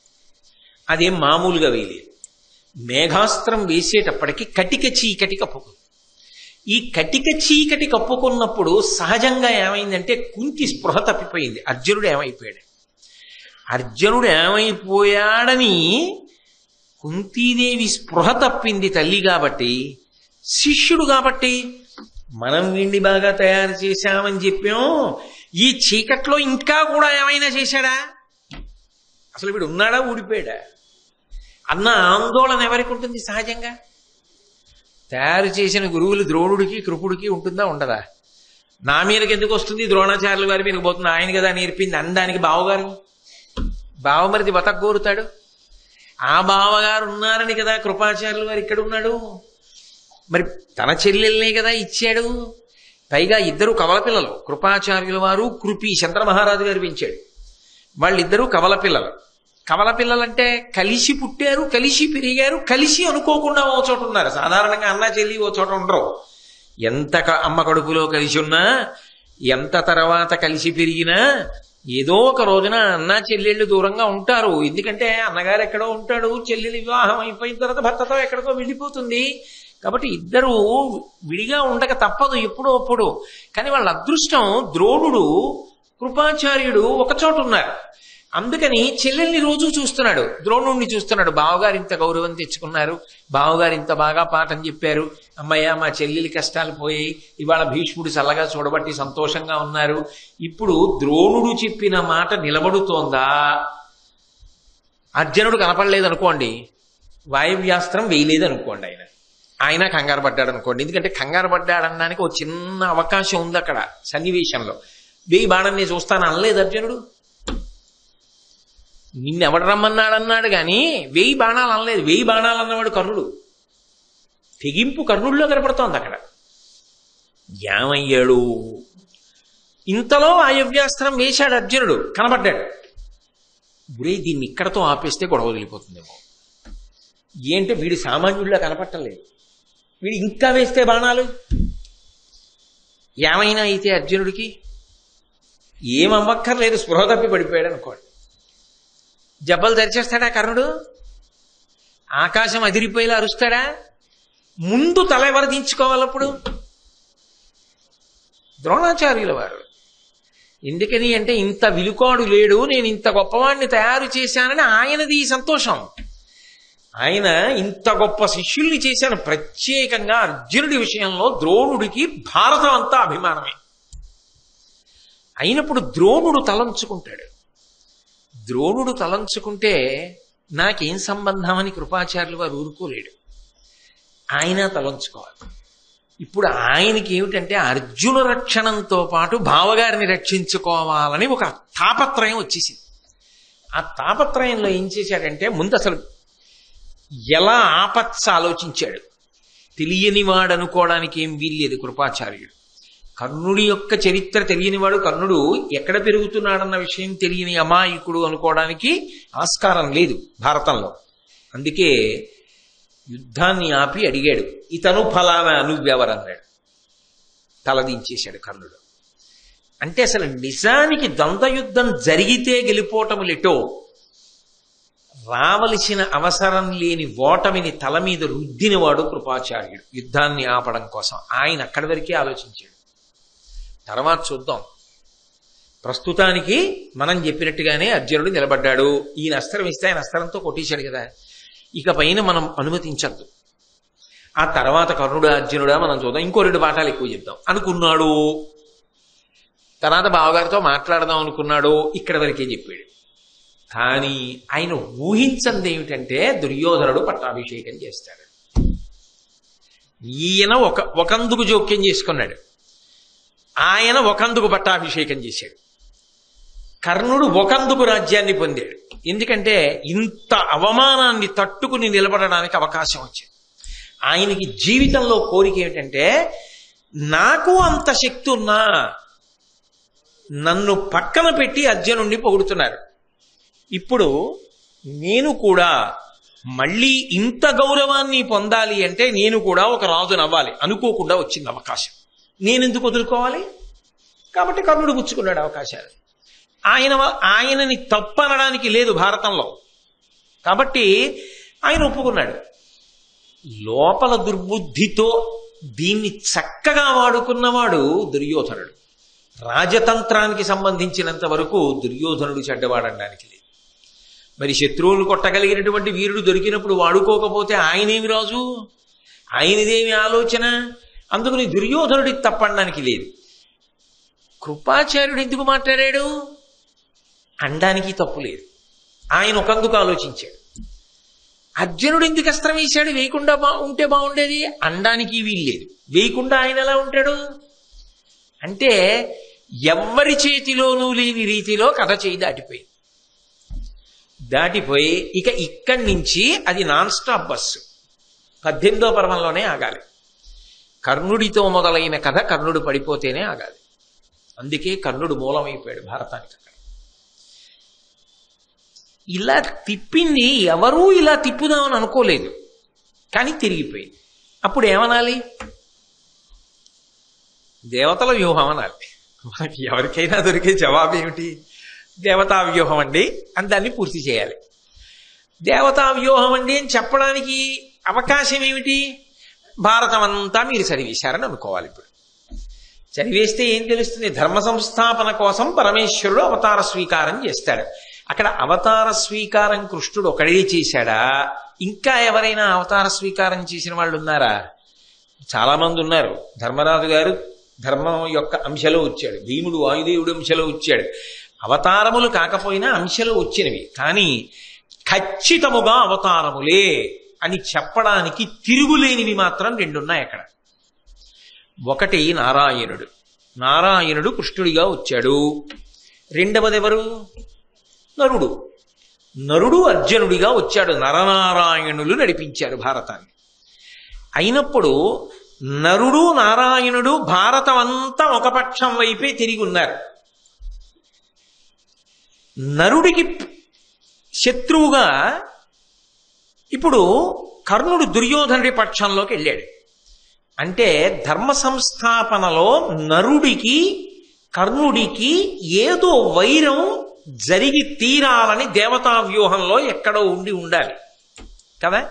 అదేం మామూలుగా వేయలేదు. మేఘాస్త్రం వేసేటప్పటికి కటిక చీకటి కప్పుకుంది. ఈ కటిక చీకటి కప్పుకున్నప్పుడు సహజంగా ఏమైందంటే కుంతి స్పృహ తప్పిపోయింది. అర్జునుడు ఏమైపోయాడు? అర్జునుడు ఏమైపోయాడని కుంతీదేవి స్పృహ తప్పింది తల్లి కాబట్టి, శిష్యుడు కాబట్టి మనం వీడిని బాగా తయారు చేశామని చెప్పాం. ఈ చీకట్లో ఇంకా కూడా ఏమైనా చేశాడా? అసలు వీడు ఉన్నాడా ఊడిపోయాడా అన్న ఆందోళన ఎవరికి ఉంటుంది? సహజంగా తయారు చేసిన గురువులు ద్రోణుడికి కృపుడికి ఉంటుందా ఉండదా? నా మీదకి ఎందుకు వస్తుంది, ద్రోణాచార్యుల వారి మీదకి పోతుంది, ఆయన కదా నేర్పింది అనడానికి బావగారు బావమరిది బతకగోరుతాడు. ఆ బావగారు ఉన్నారని కదా కృపాచార్యుల వారు ఇక్కడ ఉన్నాడు. మరి తన చెల్లెల్నే కదా ఇచ్చాడు. పైగా ఇద్దరు కవల పిల్లలు, కృపాచార్యుల వారు కృపి చంద్ర మహారాజు గారు పెంచాడు. వాళ్ళిద్దరూ కవల పిల్లలు. కవల పిల్లలంటే కలిసి పుట్టారు, కలిసి పెరిగారు, కలిసి అనుకోకుండా ఓ చోట ఉన్నారు. సాధారణంగా అన్న చెల్లి ఓ చోట ఉండరు. ఎంత అమ్మ కడుపులో కలిసి ఉన్నా, ఎంత తర్వాత కలిసి పెరిగినా ఏదో ఒక రోజున అన్న చెల్లెళ్ళు దూరంగా ఉంటారు. ఎందుకంటే అన్నగారు ఎక్కడో ఉంటాడు, చెల్లెలు వివాహం అయిపోయిన తర్వాత భర్తతో ఎక్కడికో వెళ్ళిపోతుంది. కాబట్టి ఇద్దరు విడిగా ఉండక తప్పదు ఎప్పుడో అప్పుడు. కానీ వాళ్ళ అదృష్టం ద్రోణుడు కృపాచార్యుడు ఒక చోట ఉన్నారు. అందుకని చెల్లెల్ని రోజు చూస్తున్నాడు, ద్రోణుణ్ణి చూస్తున్నాడు. బావగారు ఇంత గౌరవం తెచ్చుకున్నారు, బావగారు ఇంత బాగా పాఠం చెప్పారు, అమ్మయ్య మా చెల్లెలి కష్టాలు పోయాయి, ఇవాళ భీష్ముడు చల్లగా చూడబట్టి సంతోషంగా ఉన్నారు. ఇప్పుడు ద్రోణుడు చెప్పిన మాట నిలబడుతోందా? అర్జునుడు కనపడలేదనుకోండి, వాయువ్యాస్త్రం వేయలేదనుకోండి, ఆయన కంగారు పడ్డాడు అనుకోండి. ఎందుకంటే కంగారు పడ్డాడనడానికి ఒక చిన్న అవకాశం ఉంది అక్కడ సన్నివేశంలో. 1000 బాణం నేను చూస్తాను అనలేదు అర్జునుడు. నిన్నెవడు రమ్మన్నాడన్నాడు కానీ 1000 బాణాలు అనలేదు. 1000 బాణాలు అన్నవాడు కర్ణుడు. తెగింపు కర్ణుడిలో కనపడుతోంది అక్కడ. ఏమయ్యాడు? ఇంతలో వాయువ్యాస్త్రం వేశాడు అర్జునుడు, కనబడ్డాడు. గురే దీన్ని ఇక్కడతో ఆపేస్తే గొడవ వదిలిపోతుందేమో. ఏంటంటే వీడు సామాన్యుడిలో కనపట్టలేదు, వీడు ఇంకా వేస్తే బాణాలు. ఏమైనా అయితే అర్జునుడికి ఏమమ్మక్కర్లేదు, స్పృహ తప్పి పడిపోయాడు అనుకోండి. జబ్బలు తెరిచేస్తాడా కర్ణుడు? ఆకాశం అదిరిపోయేలా అరుస్తాడా? ముందు తల ఎవరు దించుకోవాలప్పుడు? ద్రోణాచార్యుల వారు. ఎందుకని అంటే ఇంత విలుకోడు లేడు, నేను ఇంత గొప్పవాడిని తయారు చేశానని ఆయనది సంతోషం. ఆయన ఇంత గొప్ప శిష్యుల్ని చేశాను. ప్రత్యేకంగా అర్జునుడి విషయంలో ద్రోణుడికి భారతం అంతా అభిమానమే. అయినప్పుడు ద్రోణుడు తలంచుకుంటాడు. ద్రోణుడు తలంచుకుంటే నాకేం సంబంధం అని కృపాచార్యులు వారు ఊరుకోలేడు. ఆయన తలంచుకోవాలి. ఇప్పుడు ఆయనకి ఏమిటంటే అర్జున రక్షణంతో పాటు బావగారిని రక్షించుకోవాలని ఒక తాపత్రయం వచ్చేసింది. ఆ తాపత్రయంలో ఏం చేశాడంటే ముందు అసలు ఎలా ఆపత్స ఆలోచించాడు. తెలియనివాడు అనుకోవడానికి ఏం వీల్లేదు కృపాచార్యుడు. కర్ణుడి యొక్క చరిత్ర తెలియనివాడు, కర్ణుడు ఎక్కడ పెరుగుతున్నాడన్న విషయం తెలియని అమాయకుడు అనుకోవడానికి ఆస్కారం లేదు భారతంలో. అందుకే యుద్ధాన్ని ఆపి అడిగాడు, ఇతను ఫలానా నువ్వెవరన్నాడు. తలదించేశాడు కర్ణుడు. అంటే అసలు నిజానికి ద్వంద్వయుద్ధం జరిగితే గెలిపోవటములెటో, రావలసిన అవసరం లేని ఓటమిని తల మీద రుద్దినవాడు కృపాచార్యుడు యుద్ధాన్ని ఆపడం కోసం. ఆయన అక్కడి వరకే ఆలోచించాడు. తర్వాత చూద్దాం. ప్రస్తుతానికి మనం చెప్పినట్టుగానే అర్జునుడు నిలబడ్డాడు. ఈయన అస్త్రం ఇస్తే ఆయన అస్త్రంతో కొట్టేశాడు కదా, ఇక పైన మనం అనుమతించద్దు. ఆ తర్వాత కర్ణుడు అర్జునుడా మనం చూద్దాం, ఇంకో 2 పాఠాలు ఎక్కువ చెప్దాం అనుకున్నాడు. తర్వాత బావగారితో మాట్లాడదాం అనుకున్నాడు. ఇక్కడ వరకే చెప్పాడు. కానీ ఆయన ఊహించంది ఏమిటంటే దుర్యోధనుడు పట్టాభిషేకం చేస్తాడు. ఈయన ఒకందుకు జోక్యం చేసుకున్నాడు, ఆయన ఒకందుకు పట్టాభిషేకం చేశాడు. కర్ణుడు ఒకందుకు రాజ్యాన్ని పొందాడు. ఎందుకంటే ఇంత అవమానాన్ని తట్టుకుని నిలబడడానికి అవకాశం వచ్చింది. ఆయనకి జీవితంలో కోరిక ఏమిటంటే నాకు అంత శక్తి ఉన్నా నన్ను పక్కన పెట్టి అర్జునుడిని పొగుడుతున్నారు, ఇప్పుడు నేను కూడా మళ్ళీ ఇంత గౌరవాన్ని పొందాలి అంటే నేను కూడా ఒక రాజును అవ్వాలి. అనుకోకుండా వచ్చింది అవకాశం, నేనెందుకు వదులుకోవాలి? కాబట్టి కర్ణుడు పుచ్చుకున్నాడు అవకాశాలు. ఆయనని తప్పనడానికి లేదు భారతంలో, కాబట్టి ఆయన ఒప్పుకున్నాడు. లోపల దుర్బుద్ధితో దీన్ని చక్కగా వాడుకున్నవాడు దుర్యోధనుడు. రాజతంత్రానికి సంబంధించినంత వరకు దుర్యోధనుడు చెడ్డవాడనడానికి లేదు. మరి శత్రువులు కొట్టగలిగినటువంటి వీరుడు దొరికినప్పుడు వాడుకోకపోతే ఆయనేమి రాజు, ఆయనదేమి ఆలోచన? అందుకని దుర్యోధనుడికి తప్పనడానికి లేదు. కృపాచార్యుడు ఎందుకు మాట్లాడాడు అనడానికి తప్పు లేదు, ఆయన ఒకందుకు ఆలోచించాడు. అర్జునుడు ఎందుకు అస్త్రం వేశాడు వేయకుండా ఉంటే బాగుండేది అనడానికి వీల్లేదు. వేయకుండా ఆయన ఎలా ఉంటాడు అంటే ఎవ్వరి చేతిలోనూ లేని రీతిలో కథ చేయి దాటిపోయి ఇక ఇక్కడి నుంచి అది నాన్ స్టాప్ బస్సు. 18వ పర్వంలోనే ఆగాలి. కర్ణుడితో మొదలైన కథ కర్ణుడు పడిపోతేనే ఆగాలి. అందుకే కర్ణుడు మూలమైపోయాడు భారతానికి. అక్కడ ఇలా తిప్పింది ఎవరూ ఇలా తిప్పుదామని అనుకోలేదు, కానీ తిరిగిపోయింది. అప్పుడు ఏమనాలి? దేవతల వ్యూహం అనాలి. మనకి ఎవరికైనా దొరికే జవాబు ఏమిటి? దేవతా వ్యూహం అండి అని దాన్ని పూర్తి చేయాలి. దేవతా వ్యూహం అండి అని చెప్పడానికి అవకాశం ఏమిటి? భారతం అంతా మీరు చదివేశారని అనుకోవాలి. ఇప్పుడు చదివేస్తే ఏం తెలుస్తుంది? ధర్మ సంస్థాపన కోసం పరమేశ్వరుడు అవతార స్వీకారం చేస్తాడు. అక్కడ అవతార స్వీకారం కృష్ణుడు ఒకడే చేశాడా? ఇంకా ఎవరైనా అవతార స్వీకారం చేసిన వాళ్ళు ఉన్నారా? చాలా మంది ఉన్నారు. ధర్మరాజు గారు ధర్మం యొక్క అంశలో వచ్చాడు, భీముడు వాయుదేవుడు అంశలో వచ్చాడు. అవతారములు కాకపోయినా అంశలో వచ్చినవి, కానీ ఖచ్చితముగా అవతారములే అని చెప్పడానికి తిరుగులేనివి మాత్రం 2 ఉన్నాయి అక్కడ. ఒకటి నారాయణుడు. నారాయణుడు కృష్ణుడిగా వచ్చాడు. రెండవది ఎవరు? నరుడు. నరుడు అర్జునుడిగా వచ్చాడు. నరనారాయణులు నడిపించారు భారతాన్ని. అయినప్పుడు నరుడు నారాయణుడు భారతం అంతా ఒక పక్షం వైపే తిరిగి ఉన్నారు. నరుడికి శత్రువుగా ఇప్పుడు కర్ణుడు దుర్యోధనుడి పక్షంలోకి వెళ్ళాడు. అంటే ధర్మ సంస్థాపనలో నరుడికి కర్ణుడికి ఏదో వైరం జరిగి తీరాలని దేవతా వ్యూహంలో ఎక్కడో ఉండాలి కదా.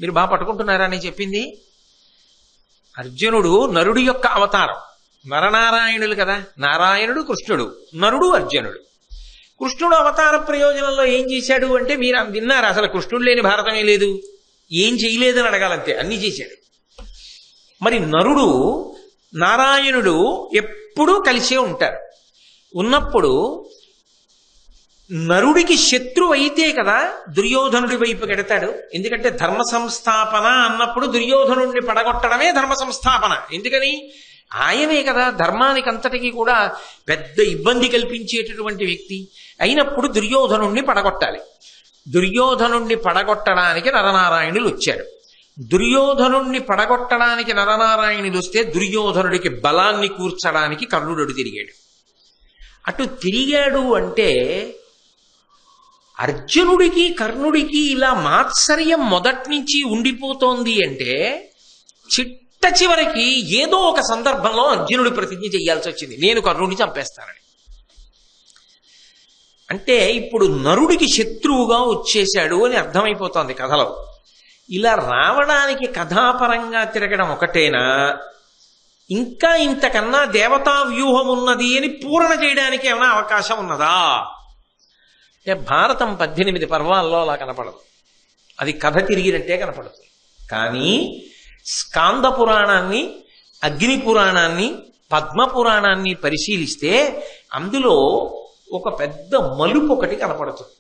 మీరు బాగా పట్టుకుంటున్నారా అని చెప్పింది? అర్జునుడు నరుడి యొక్క అవతారం, నరనారాయణులు కదా. నారాయణుడు కృష్ణుడు, నరుడు అర్జునుడు. కృష్ణుడు అవతార ప్రయోజనంలో ఏం చేశాడు అంటే మీరు విన్నారు. అసలు కృష్ణుడు లేని భారతమే లేదు, ఏం చేయలేదని అడగాలంతే, అన్నీ చేశాడు. మరి నరుడు నారాయణుడు ఎప్పుడూ కలిసే ఉంటారు. ఉన్నప్పుడు నరుడికి శత్రువు అయితే కదా దుర్యోధనుడి వైపు గెడతాడు. ఎందుకంటే ధర్మ సంస్థాపన అన్నప్పుడు దుర్యోధనుడిని పడగొట్టడమే ధర్మ సంస్థాపన. ఎందుకని? ఆయనే కదా ధర్మానికి అంతటికీ కూడా పెద్ద ఇబ్బంది కల్పించేటటువంటి వ్యక్తి. అయినప్పుడు దుర్యోధనుణ్ణి పడగొట్టాలి. దుర్యోధనుణ్ణి పడగొట్టడానికి నరనారాయణులు వచ్చారు. దుర్యోధనుణ్ణి పడగొట్టడానికి నరనారాయణులు వస్తే దుర్యోధనుడికి బలాన్ని కూర్చడానికి కర్ణుడు తిరిగాడు. అటు తిరిగాడు అంటే అర్జునుడికి కర్ణుడికి ఇలా మాత్సర్యం మొదటి నుంచి ఉండిపోతోంది అంటే చిట్ట చివరికి ఏదో ఒక సందర్భంలో అర్జునుడి ప్రతిజ్ఞ చేయాల్సి వచ్చింది, నేను కర్ణుడిని చంపేస్తానని. అంటే ఇప్పుడు నరుడికి శత్రువుగా వచ్చేశాడు అని అర్థమైపోతోంది కథలో. ఇలా రావడానికి కథాపరంగా తిరగడం ఒకటేనా, ఇంకా ఇంతకన్నా దేవతా వ్యూహం ఉన్నది అని పూరణ చేయడానికి ఏమైనా అవకాశం ఉన్నదా? అంటే భారతం 18 పర్వాల్లో అలా కనపడదు, అది కథ తిరిగినట్టే కనపడుతుంది. కానీ స్కాంద పురాణాన్ని, అగ్ని పురాణాన్ని, పద్మ పురాణాన్ని పరిశీలిస్తే అందులో ఒక పెద్ద మలుపు ఒకటి కనపడుతుంది.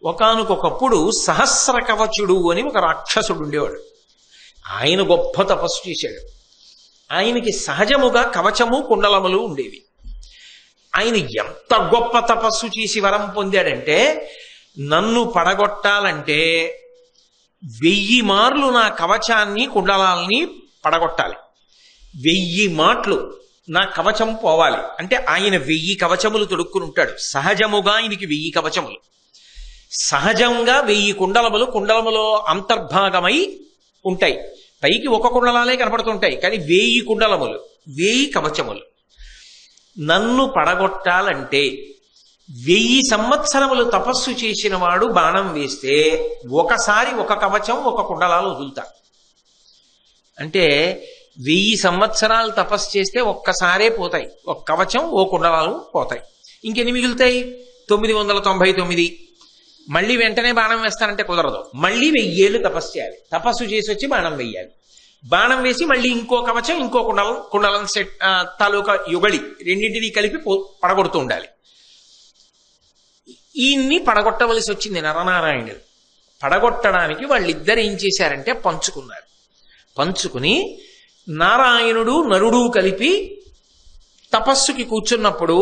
ఒకానొకప్పుడు సహస్ర కవచుడు అని ఒక రాక్షసుడు ఉండేవాడు. ఆయన గొప్ప తపస్సు చేశాడు. ఆయనకి సహజముగా కవచము కుండలములు ఉండేవి. ఆయన ఎంత గొప్ప తపస్సు చేసి వరం పొందాడంటే, నన్ను పడగొట్టాలంటే 1000 మార్లు నా కవచాన్ని కుండలాల్ని పడగొట్టాలి, 1000 మాటలు నా కవచం పోవాలి. అంటే ఆయన 1000 కవచములు తొడుక్కుని ఉంటాడు. సహజముగా ఆయనకి 1000 కవచములు, సహజంగా 1000 కుండలములు కుండలములో అంతర్భాగమై ఉంటాయి. పైకి ఒక కుండలాలే కనపడుతుంటాయి, కానీ 1000 కుండలములు, 1000 కవచములు. నన్ను పడగొట్టాలంటే 1000 సంవత్సరములు తపస్సు చేసిన వాడు బాణం వేస్తే ఒకసారి ఒక కవచం ఒక కుండలాలు వదులుతాడు. అంటే 1000 సంవత్సరాలు తపస్సు చేస్తే ఒక్కసారే పోతాయి, ఒక కవచం ఓ కుండలాలు పోతాయి. ఇంకెన్ని మిగులుతాయి? 999. మళ్ళీ వెంటనే బాణం వేస్తానంటే కుదరదు. మళ్ళీ 1000 ఏళ్ళు తపస్సు చేయాలి. తపస్సు చేసి వచ్చి బాణం వేయాలి. బాణం వేసి మళ్ళీ ఇంకో కవచం, ఇంకో కుండలం సెట్ తాలూకా యుగళి రెండింటినీ కలిపి పడగొడుతూ ఉండాలి. ఈయన్ని పడగొట్టవలసి వచ్చింది నరనారాయణుడు. పడగొట్టడానికి వాళ్ళిద్దరు ఏం చేశారంటే పంచుకున్నారు. పంచుకుని నారాయణుడు నరుడు కలిపి తపస్సుకి కూర్చున్నప్పుడు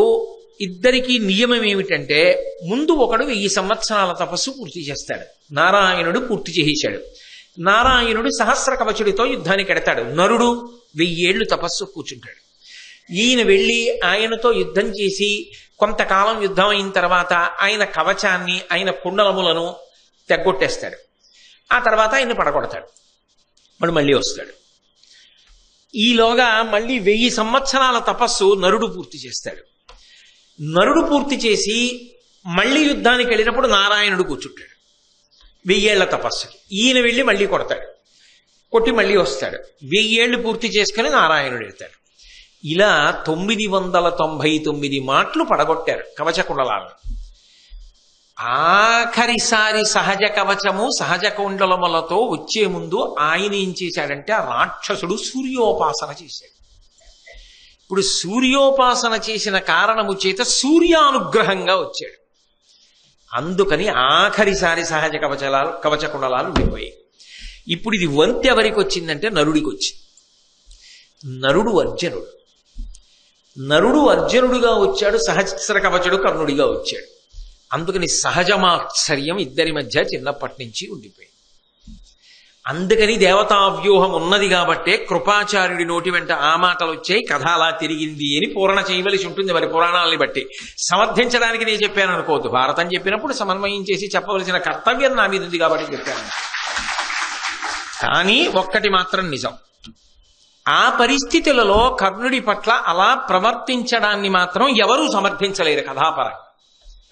ఇద్దరికీ నియమం ఏమిటంటే, ముందు ఒకడు 1000 సంవత్సరాల తపస్సు పూర్తి చేస్తాడు. నారాయణుడు పూర్తి చేశాడు. నారాయణుడు సహస్ర కవచుడితో యుద్ధానికి ఎడతాడు. నరుడు 1000 ఏళ్ళు తపస్సు కూర్చుంటాడు. ఈయన వెళ్ళి ఆయనతో యుద్ధం చేసి కొంతకాలం యుద్ధం అయిన తర్వాత ఆయన కవచాన్ని, ఆయన కుండలములను తెగ్గొట్టేస్తాడు. ఆ తర్వాత ఆయన పడగొడతాడు. వాడు మళ్ళీ వస్తాడు. ఈలోగా మళ్ళీ 1000 సంవత్సరాల తపస్సు నరుడు పూర్తి చేస్తాడు. నరుడు పూర్తి చేసి మళ్ళీ యుద్ధానికి వెళ్ళినప్పుడు నారాయణుడు కూర్చుంటాడు 1000 ఏళ్ల తపస్సుకి. ఈయన వెళ్ళి మళ్ళీ కొడతాడు. కొట్టి మళ్ళీ వస్తాడు. 1000 ఏళ్ళు పూర్తి చేసుకుని నారాయణుడు వెళ్తాడు. ఇలా 999 మాటలు పడగొట్టారు కవచ కుండలాలను. ఆఖరిసారి సహజ కవచము సహజ కుండలములతో వచ్చే ముందు ఆయన ఏం చేశాడంటే, ఆ రాక్షసుడు సూర్యోపాసన చేశాడు. ఇప్పుడు సూర్యోపాసన చేసిన కారణము చేత సూర్యానుగ్రహంగా వచ్చాడు. అందుకని ఆఖరిసారి సహజ కవచ కుండలాలు విడిపోయాయి. ఇప్పుడు ఇది వంతె ఎవరికి వచ్చిందంటే నరుడికి వచ్చింది. నరుడు అర్జునుడుగా వచ్చాడు. సహస్ర కవచుడు కర్ణుడిగా వచ్చాడు. అందుకని సహజమాశ్చర్యం ఇద్దరి మధ్య చిన్నప్పటి నుంచి ఉండిపోయింది. అందుకని దేవతా వ్యూహం ఉన్నది కాబట్టే కృపాచార్యుడి నోటి వెంట ఆ మాటలు వచ్చాయి, కథ అలా తిరిగింది అని పూరణ చేయవలసి ఉంటుంది. మరి పురాణాలని బట్టి సమర్థించడానికి నేను చెప్పాను అనుకోవద్దు. భారతం చెప్పినప్పుడు సమన్వయం చేసి చెప్పవలసిన కర్తవ్యం నా మీద ఉంది కాబట్టి చెప్పాను. కానీ ఒక్కటి మాత్రం నిజం, ఆ పరిస్థితులలో కర్ణుడి పట్ల అలా ప్రవర్తించడాన్ని మాత్రం ఎవరూ సమర్థించలేరు కథాపరంగా.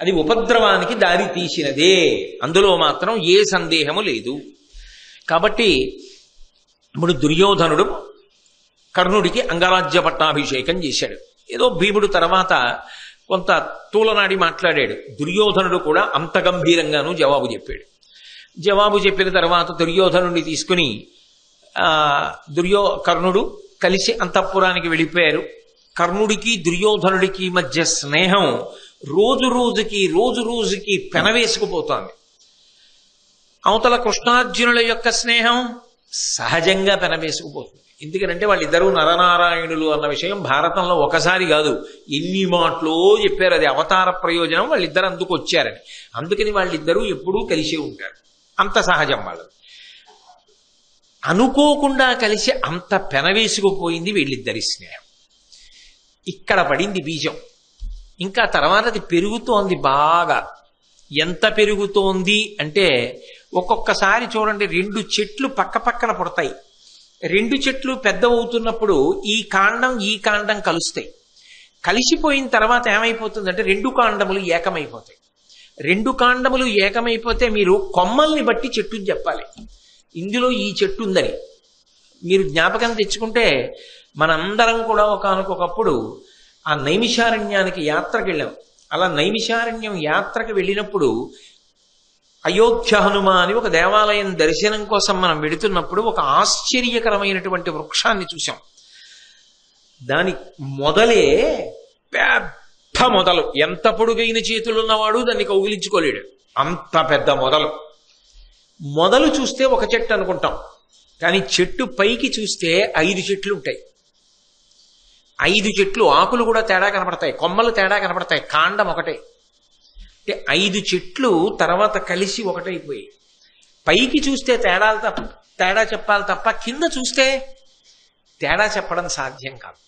అది ఉపద్రవానికి దారి తీసినదే, అందులో మాత్రం ఏ సందేహము లేదు. కాబట్టి ఇప్పుడు దుర్యోధనుడు కర్ణుడికి అంగరాజ్య పట్టాభిషేకం చేశాడు. ఏదో భీముడు తర్వాత కొంత తూలనాడి మాట్లాడాడు. దుర్యోధనుడు కూడా అంత గంభీరంగానూ జవాబు చెప్పాడు. జవాబు చెప్పిన తర్వాత దుర్యోధనుడిని తీసుకుని కర్ణుడు కలిసి అంతఃపురానికి వెళ్ళిపోయారు. కర్ణుడికి దుర్యోధనుడికి మధ్య స్నేహం రోజు రోజుకి పెనవేసుకుపోతోంది. అవతల కృష్ణార్జునుల యొక్క స్నేహం సహజంగా పెనవేసుకుపోతుంది. ఎందుకంటే వాళ్ళిద్దరూ నరనారాయణులు అన్న విషయం భారతంలో ఒకసారి కాదు ఎన్ని మాటలో చెప్పారు. అది అవతార ప్రయోజనం, వాళ్ళిద్దరు అందుకు వచ్చారని. అందుకని వాళ్ళిద్దరూ ఎప్పుడూ కలిసే ఉంటారు. అంత సహజం వాళ్ళు. అనుకోకుండా కలిసి అంత పెనవేసుకుపోయింది వీళ్ళిద్దరి స్నేహం. ఇక్కడ పడింది బీజం. ఇంకా తర్వాత అది పెరుగుతోంది బాగా. ఎంత పెరుగుతోంది అంటే, ఒక్కొక్కసారి చూడండి, 2 చెట్లు పక్క పక్కన పుడతాయి. 2 చెట్లు పెద్దవవుతున్నప్పుడు ఈ కాండం కలుస్తాయి. కలిసిపోయిన తర్వాత ఏమైపోతుందంటే 2 కాండములు ఏకమైపోతాయి. 2 కాండములు ఏకమైపోతే మీరు కొమ్మల్ని బట్టి చెట్టుని చెప్పాలి. ఇందులో ఈ చెట్టు ఉందని మీరు జ్ఞాపకం తెచ్చుకుంటే, మనందరం కూడా ఒకానొకప్పుడు ఆ నైమిషారణ్యానికి యాత్రకు వెళ్ళాం. అలా నైమిషారణ్యం యాత్రకు వెళ్ళినప్పుడు అయోధ్య హనుమ అని ఒక దేవాలయం దర్శనం కోసం మనం వెడుతున్నప్పుడు ఒక ఆశ్చర్యకరమైనటువంటి వృక్షాన్ని చూసాం. దాని మొదలే పెద్ద మొదలు, ఎంత పొడుగైన చేతులున్నవాడు దాన్ని కౌగిలించుకోలేడు, అంత పెద్ద మొదలు చూస్తే ఒక చెట్టు అనుకుంటాం, కానీ చెట్టు పైకి చూస్తే 5 చెట్లు ఉంటాయి. 5 చెట్లు, ఆకులు కూడా తేడా కనపడతాయి, కొమ్మలు తేడా కనపడతాయి, కాండం ఒకటే. అంటే 5 చెట్లు తర్వాత కలిసి ఒకటైపోయి. పైకి చూస్తే తేడా చెప్పాలి తప్ప కింద చూస్తే తేడా చెప్పడం సాధ్యం కాదు.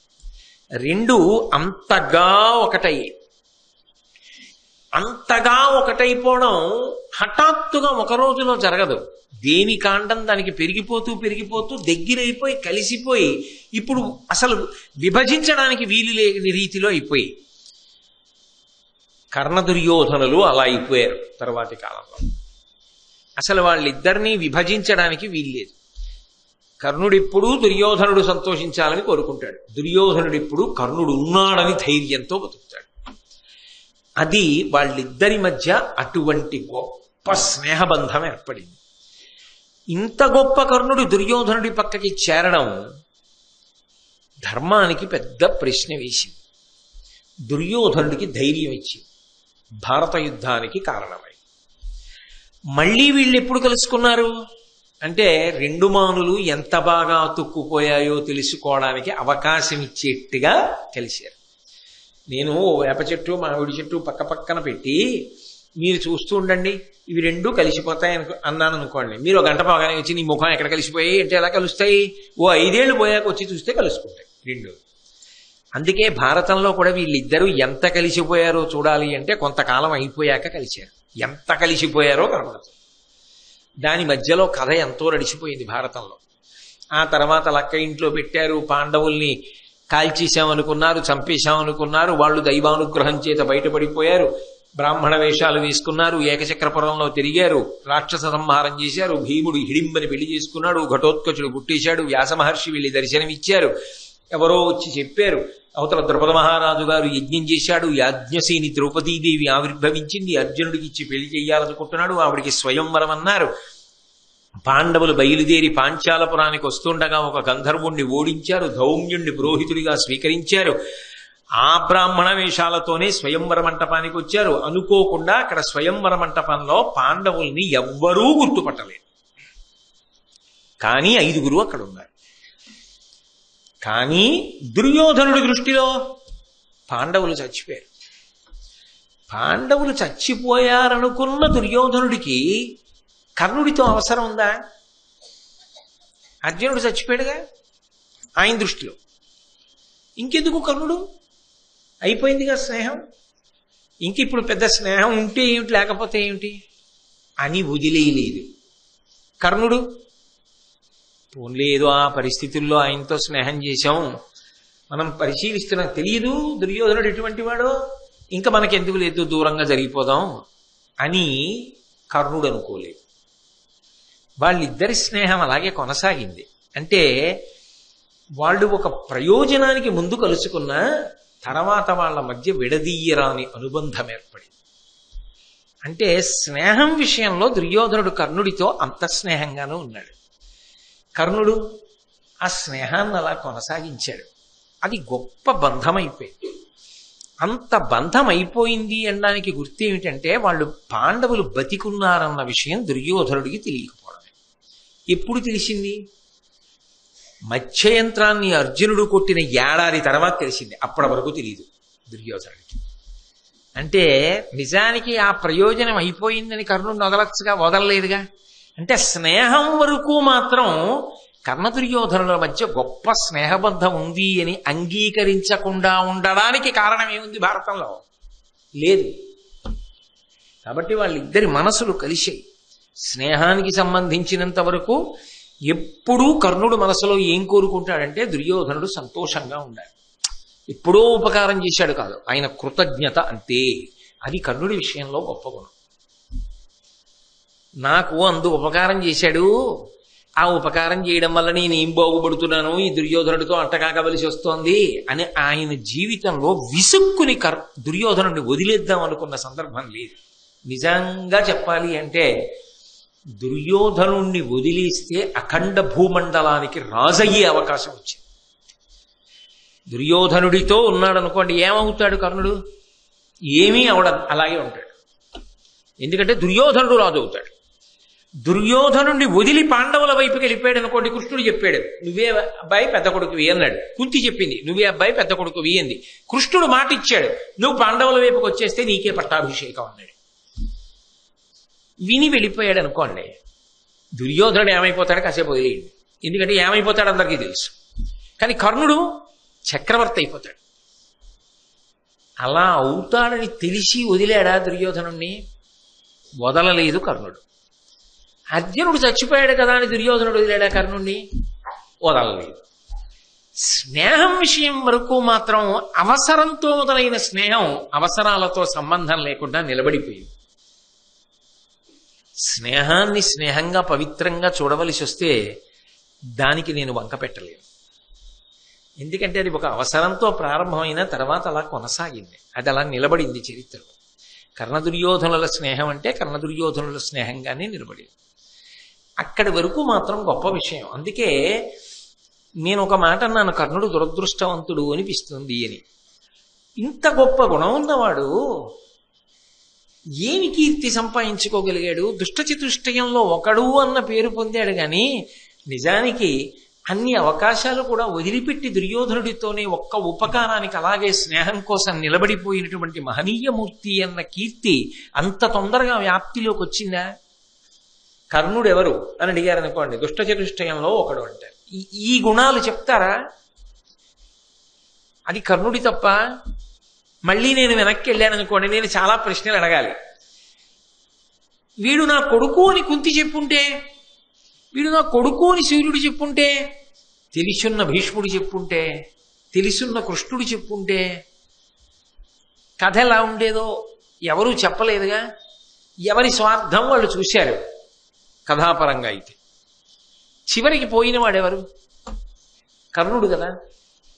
2 అంతగా ఒకటయ్యాయి. అంతగా ఒకటైపోవడం హఠాత్తుగా ఒక రోజులో జరగదు. దేని కాండం దానికి పెరిగిపోతూ దగ్గరైపోయి కలిసిపోయి ఇప్పుడు అసలు విభజించడానికి వీలు లేని రీతిలో అయిపోయి. కర్ణదుర్యోధనులు అలా అయిపోయారు తర్వాతి కాలంలో. అసలు వాళ్ళిద్దరినీ విభజించడానికి వీల్లేదు. కర్ణుడిప్పుడు దుర్యోధనుడు సంతోషించాలని కోరుకుంటాడు, దుర్యోధనుడిప్పుడు కర్ణుడు ఉన్నాడని ధైర్యంతో బతుకుతాడు. అది వాళ్ళిద్దరి మధ్య అటువంటి గొప్ప స్నేహబంధం ఏర్పడింది. ఇంత గొప్ప కర్ణుడు దుర్యోధనుడి పక్కకి చేరడం ధర్మానికి పెద్ద ప్రశ్న వేసింది, దుర్యోధనుడికి ధైర్యం ఇచ్చింది, భారత యుద్ధానికి కారణమై. మళ్ళీ వీళ్ళు ఎప్పుడు కలుసుకున్నారు అంటే రెండు మానులు ఎంత బాగా తుక్కుపోయాయో తెలుసుకోవడానికి అవకాశం ఇచ్చేట్టుగా కలిశారు. నేను వేప చెట్టు మామిడి చెట్టు పక్క పక్కన పెట్టి మీరు చూస్తూ ఉండండి, ఇవి రెండూ కలిసిపోతాయి అన్నాను అనుకోండి. మీరు ఒక గంట పోగానే వచ్చి నీ ముఖం ఎక్కడ కలిసిపోయాయి అంటే ఎలా కలుస్తాయి? ఓ 5 ఏళ్ళు పోయాక వచ్చి చూస్తే కలుసుకుంటాయి రెండు. అందుకే భారతంలో కూడా వీళ్ళిద్దరూ ఎంత కలిసిపోయారో చూడాలి అంటే కొంతకాలం అయిపోయాక కలిశారు. ఎంత కలిసిపోయారో కనబడుతుంది. దాని మధ్యలో కథ ఎంతో నడిచిపోయింది భారతంలో. ఆ తర్వాత లక్క ఇంట్లో పెట్టారు, పాండవుల్ని కాల్చేశామనుకున్నారు, చంపేశామనుకున్నారు, వాళ్ళు దైవానుగ్రహం చేత బయటపడిపోయారు, బ్రాహ్మణ వేషాలు వేసుకున్నారు, ఏకచక్రపురంలో తిరిగారు, రాక్షస సంహారం చేశారు, భీముడు హిడింబని పెళ్లి చేసుకున్నాడు, ఘటోత్కచుడు పుట్టేశాడు, వ్యాస మహర్షి వెళ్ళి దర్శనమిచ్చారు, ఎవరో వచ్చి చెప్పారు, అవతల ద్రుపద మహారాజు గారు యజ్ఞం చేశాడు, యాజ్ఞసేని ద్రౌపదీదేవి ఆవిర్భవించింది, అర్జునుడికి ఇచ్చి పెళ్లి చేయాలనుకుంటున్నాడు, ఆవిడికి స్వయంవరం అన్నారు. పాండవులు బయలుదేరి పాంచాలపురానికి వస్తుండగా ఒక గంధర్వుణ్ణి ఓడించారు, ధౌమ్యుణ్ణి పురోహితుడిగా స్వీకరించారు. ఆ బ్రాహ్మణ వేషాలతోనే స్వయంవర మంటపానికి వచ్చారు. అనుకోకుండా అక్కడ స్వయంవర మంటపంలో పాండవుల్ని ఎవ్వరూ గుర్తుపట్టలేదు. కానీ 5 అక్కడ ఉన్నారు. కానీ దుర్యోధనుడి దృష్టిలో పాండవులు చచ్చిపోయారు. పాండవులు చచ్చిపోయారనుకున్న దుర్యోధనుడికి కర్ణుడితో అవసరం ఉందా? అర్జునుడు చచ్చిపోయాడుగా ఆయన దృష్టిలో. ఇంకెందుకు కర్ణుడు? అయిపోయిందిగా స్నేహం. ఇంక ఇప్పుడు పెద్ద స్నేహం ఉంటే ఏమిటి, లేకపోతే ఏమిటి అని వదిలేయలేదు కర్ణుడు. పోన్లేదు, ఆ పరిస్థితుల్లో ఆయనతో స్నేహం చేశాం, మనం పరిశీలిస్తున్నాం, తెలియదు దుర్యోధనుడు ఎటువంటి వాడో, ఇంకా మనకెందుకు లేదు, దూరంగా జరిగిపోదాం అని కర్ణుడు అనుకోలేదు. వాళ్ళిద్దరి స్నేహం అలాగే కొనసాగింది. అంటే వాళ్ళు ఒక ప్రయోజనానికి ముందు కలుసుకున్న తర్వాత వాళ్ళ మధ్య విడదీయరాని అనుబంధం ఏర్పడింది. అంటే స్నేహం విషయంలో దుర్యోధనుడు కర్ణుడితో అంత స్నేహంగానూ ఉన్నాడు. కర్ణుడు ఆ స్నేహాన్ని అలా కొనసాగించాడు. అది గొప్ప బంధం అయిపోయింది. అంత బంధం అయిపోయింది అనడానికి గుర్తు ఏమిటంటే వాళ్ళు పాండవులు బతికున్నారన్న విషయం దుర్యోధనుడికి తెలియకపోవడమే. ఎప్పుడు తెలిసింది? మత్స్యయంత్రాన్ని అర్జునుడు కొట్టిన ఏడాది తర్వాత తెలిసింది. అప్పటి వరకు తెలియదు దుర్యోధనుడికి. అంటే నిజానికి ఆ ప్రయోజనం అయిపోయిందని కర్ణుడిని వదలలేదుగా. అంటే స్నేహం వరకు మాత్రం కర్ణ దుర్యోధనుల మధ్య గొప్ప స్నేహబంధం ఉంది అని అంగీకరించకుండా ఉండడానికి కారణం ఏముంది భారతంలో? లేదు. కాబట్టి వాళ్ళిద్దరి మనసులు కలిశాయి. స్నేహానికి సంబంధించినంత వరకు ఎప్పుడూ కర్ణుడు మనసులో ఏం కోరుకుంటాడంటే దుర్యోధనుడు సంతోషంగా ఉండాలి. ఎప్పుడో ఉపకారం చేశాడు కాదు, ఆయన కృతజ్ఞత అంతే. అది కర్ణుడి విషయంలో గొప్ప గుణం. నాకు అందు ఉపకారం చేశాడు, ఆ ఉపకారం చేయడం వల్ల నేనేం బాగుపడుతున్నాను, ఈ దుర్యోధనుడితో అంటకాగవలసి వస్తోంది అని ఆయన జీవితంలో విసుక్కుని దుర్యోధనుడిని వదిలేద్దాం అనుకున్న సందర్భం లేదు. నిజంగా చెప్పాలి అంటే దుర్యోధనుణ్ణి వదిలేస్తే అఖండ భూమండలానికి రాజయ్యే అవకాశం వచ్చింది. దుర్యోధనుడితో ఉన్నాడు అనుకోండి, ఏమవుతాడు కర్ణుడు? ఏమీ అవడం, అలాగే ఉంటాడు. ఎందుకంటే దుర్యోధనుడు రాజు అవుతాడు. దుర్యోధనుడిని వదిలి పాండవుల వైపుకి వెళ్ళిపోయాడు అనుకోండి, కృష్ణుడు చెప్పాడు నువ్వే అబ్బాయి పెద్ద కొడుకువి అన్నాడు, కుంతి చెప్పింది నువ్వే అబ్బాయి పెద్ద కొడుకువి అంది, కృష్ణుడు మాట ఇచ్చాడు నువ్వు పాండవుల వైపుకి వచ్చేస్తే నీకే పట్టాభిషేకం అన్నాడు. విని వెళ్ళిపోయాడు అనుకోండి, దుర్యోధనుడు ఏమైపోతాడు కాసేపు వదిలేయండి, ఎందుకంటే ఏమైపోతాడు అందరికీ తెలుసు. కానీ కర్ణుడు చక్రవర్తి అయిపోతాడు. అలా అవుతాడని తెలిసి వదిలాడా దుర్యోధనుణ్ణి? వదలలేదు కర్ణుడు. అర్జునుడు చచ్చిపోయాడు కదా అని దుర్యోధనుడు వదిలాడా కర్ణుణ్ణి? వదలలేదు. స్నేహం విషయం వరకు మాత్రం అవసరంతో మొదలైన స్నేహం అవసరాలతో సంబంధం లేకుండా నిలబడిపోయింది. స్నేహాన్ని స్నేహంగా పవిత్రంగా చూడవలసి వస్తే దానికి నేను వంక పెట్టలేను. ఎందుకంటే అది ఒక అవసరంతో ప్రారంభమైన తర్వాత అలా కొనసాగింది, అది అలా నిలబడింది చరిత్రలో. కర్ణదుర్యోధనుల స్నేహం అంటే కర్ణదుర్యోధనుల స్నేహంగానే నిలబడేది. అక్కడి వరకు మాత్రం గొప్ప విషయం. అందుకే నేను ఒక మాట అన్నాను, కర్ణుడు దురదృష్టవంతుడు అనిపిస్తుంది అని. ఇంత గొప్ప గుణం ఉన్నవాడు ఏమి కీర్తి సంపాదించుకోగలిగాడు? దుష్టచతుష్టయంలో ఒకడు అన్న పేరు పొందాడు కానీ నిజానికి అన్ని అవకాశాలు కూడా వదిలిపెట్టి దుర్యోధనుడితోనే ఒక్క ఉపకారానికి అలాగే స్నేహం కోసం నిలబడిపోయినటువంటి మహనీయమూర్తి అన్న కీర్తి అంత తొందరగా వ్యాప్తిలోకి వచ్చిందా? కర్ణుడు ఎవరు అని అడిగారు అనుకోండి, దుష్టచతుష్టయంలో ఒకడు అంటారు. ఈ గుణాలు చెప్తారా? అది కర్ణుడి తప్ప? మళ్ళీ నేను వెనక్కి వెళ్ళాను అనుకోండి, నేను చాలా ప్రశ్నలు అడగాలి. వీడు నా కొడుకు అని కుంతి చెప్పుంటే, వీడు నా కొడుకు అని సూర్యుడు చెప్పుంటే, తెలిసున్న భీష్ముడు చెప్పుంటే, తెలిసున్న కృష్ణుడు చెప్పుంటే కథ ఎలా ఉండేదో ఎవరూ చెప్పలేదుగా. ఎవరి స్వార్థం వాళ్ళు చూశారు కథాపరంగా. అయితే చివరికి పోయిన వాడెవరు? కర్ణుడు కదా.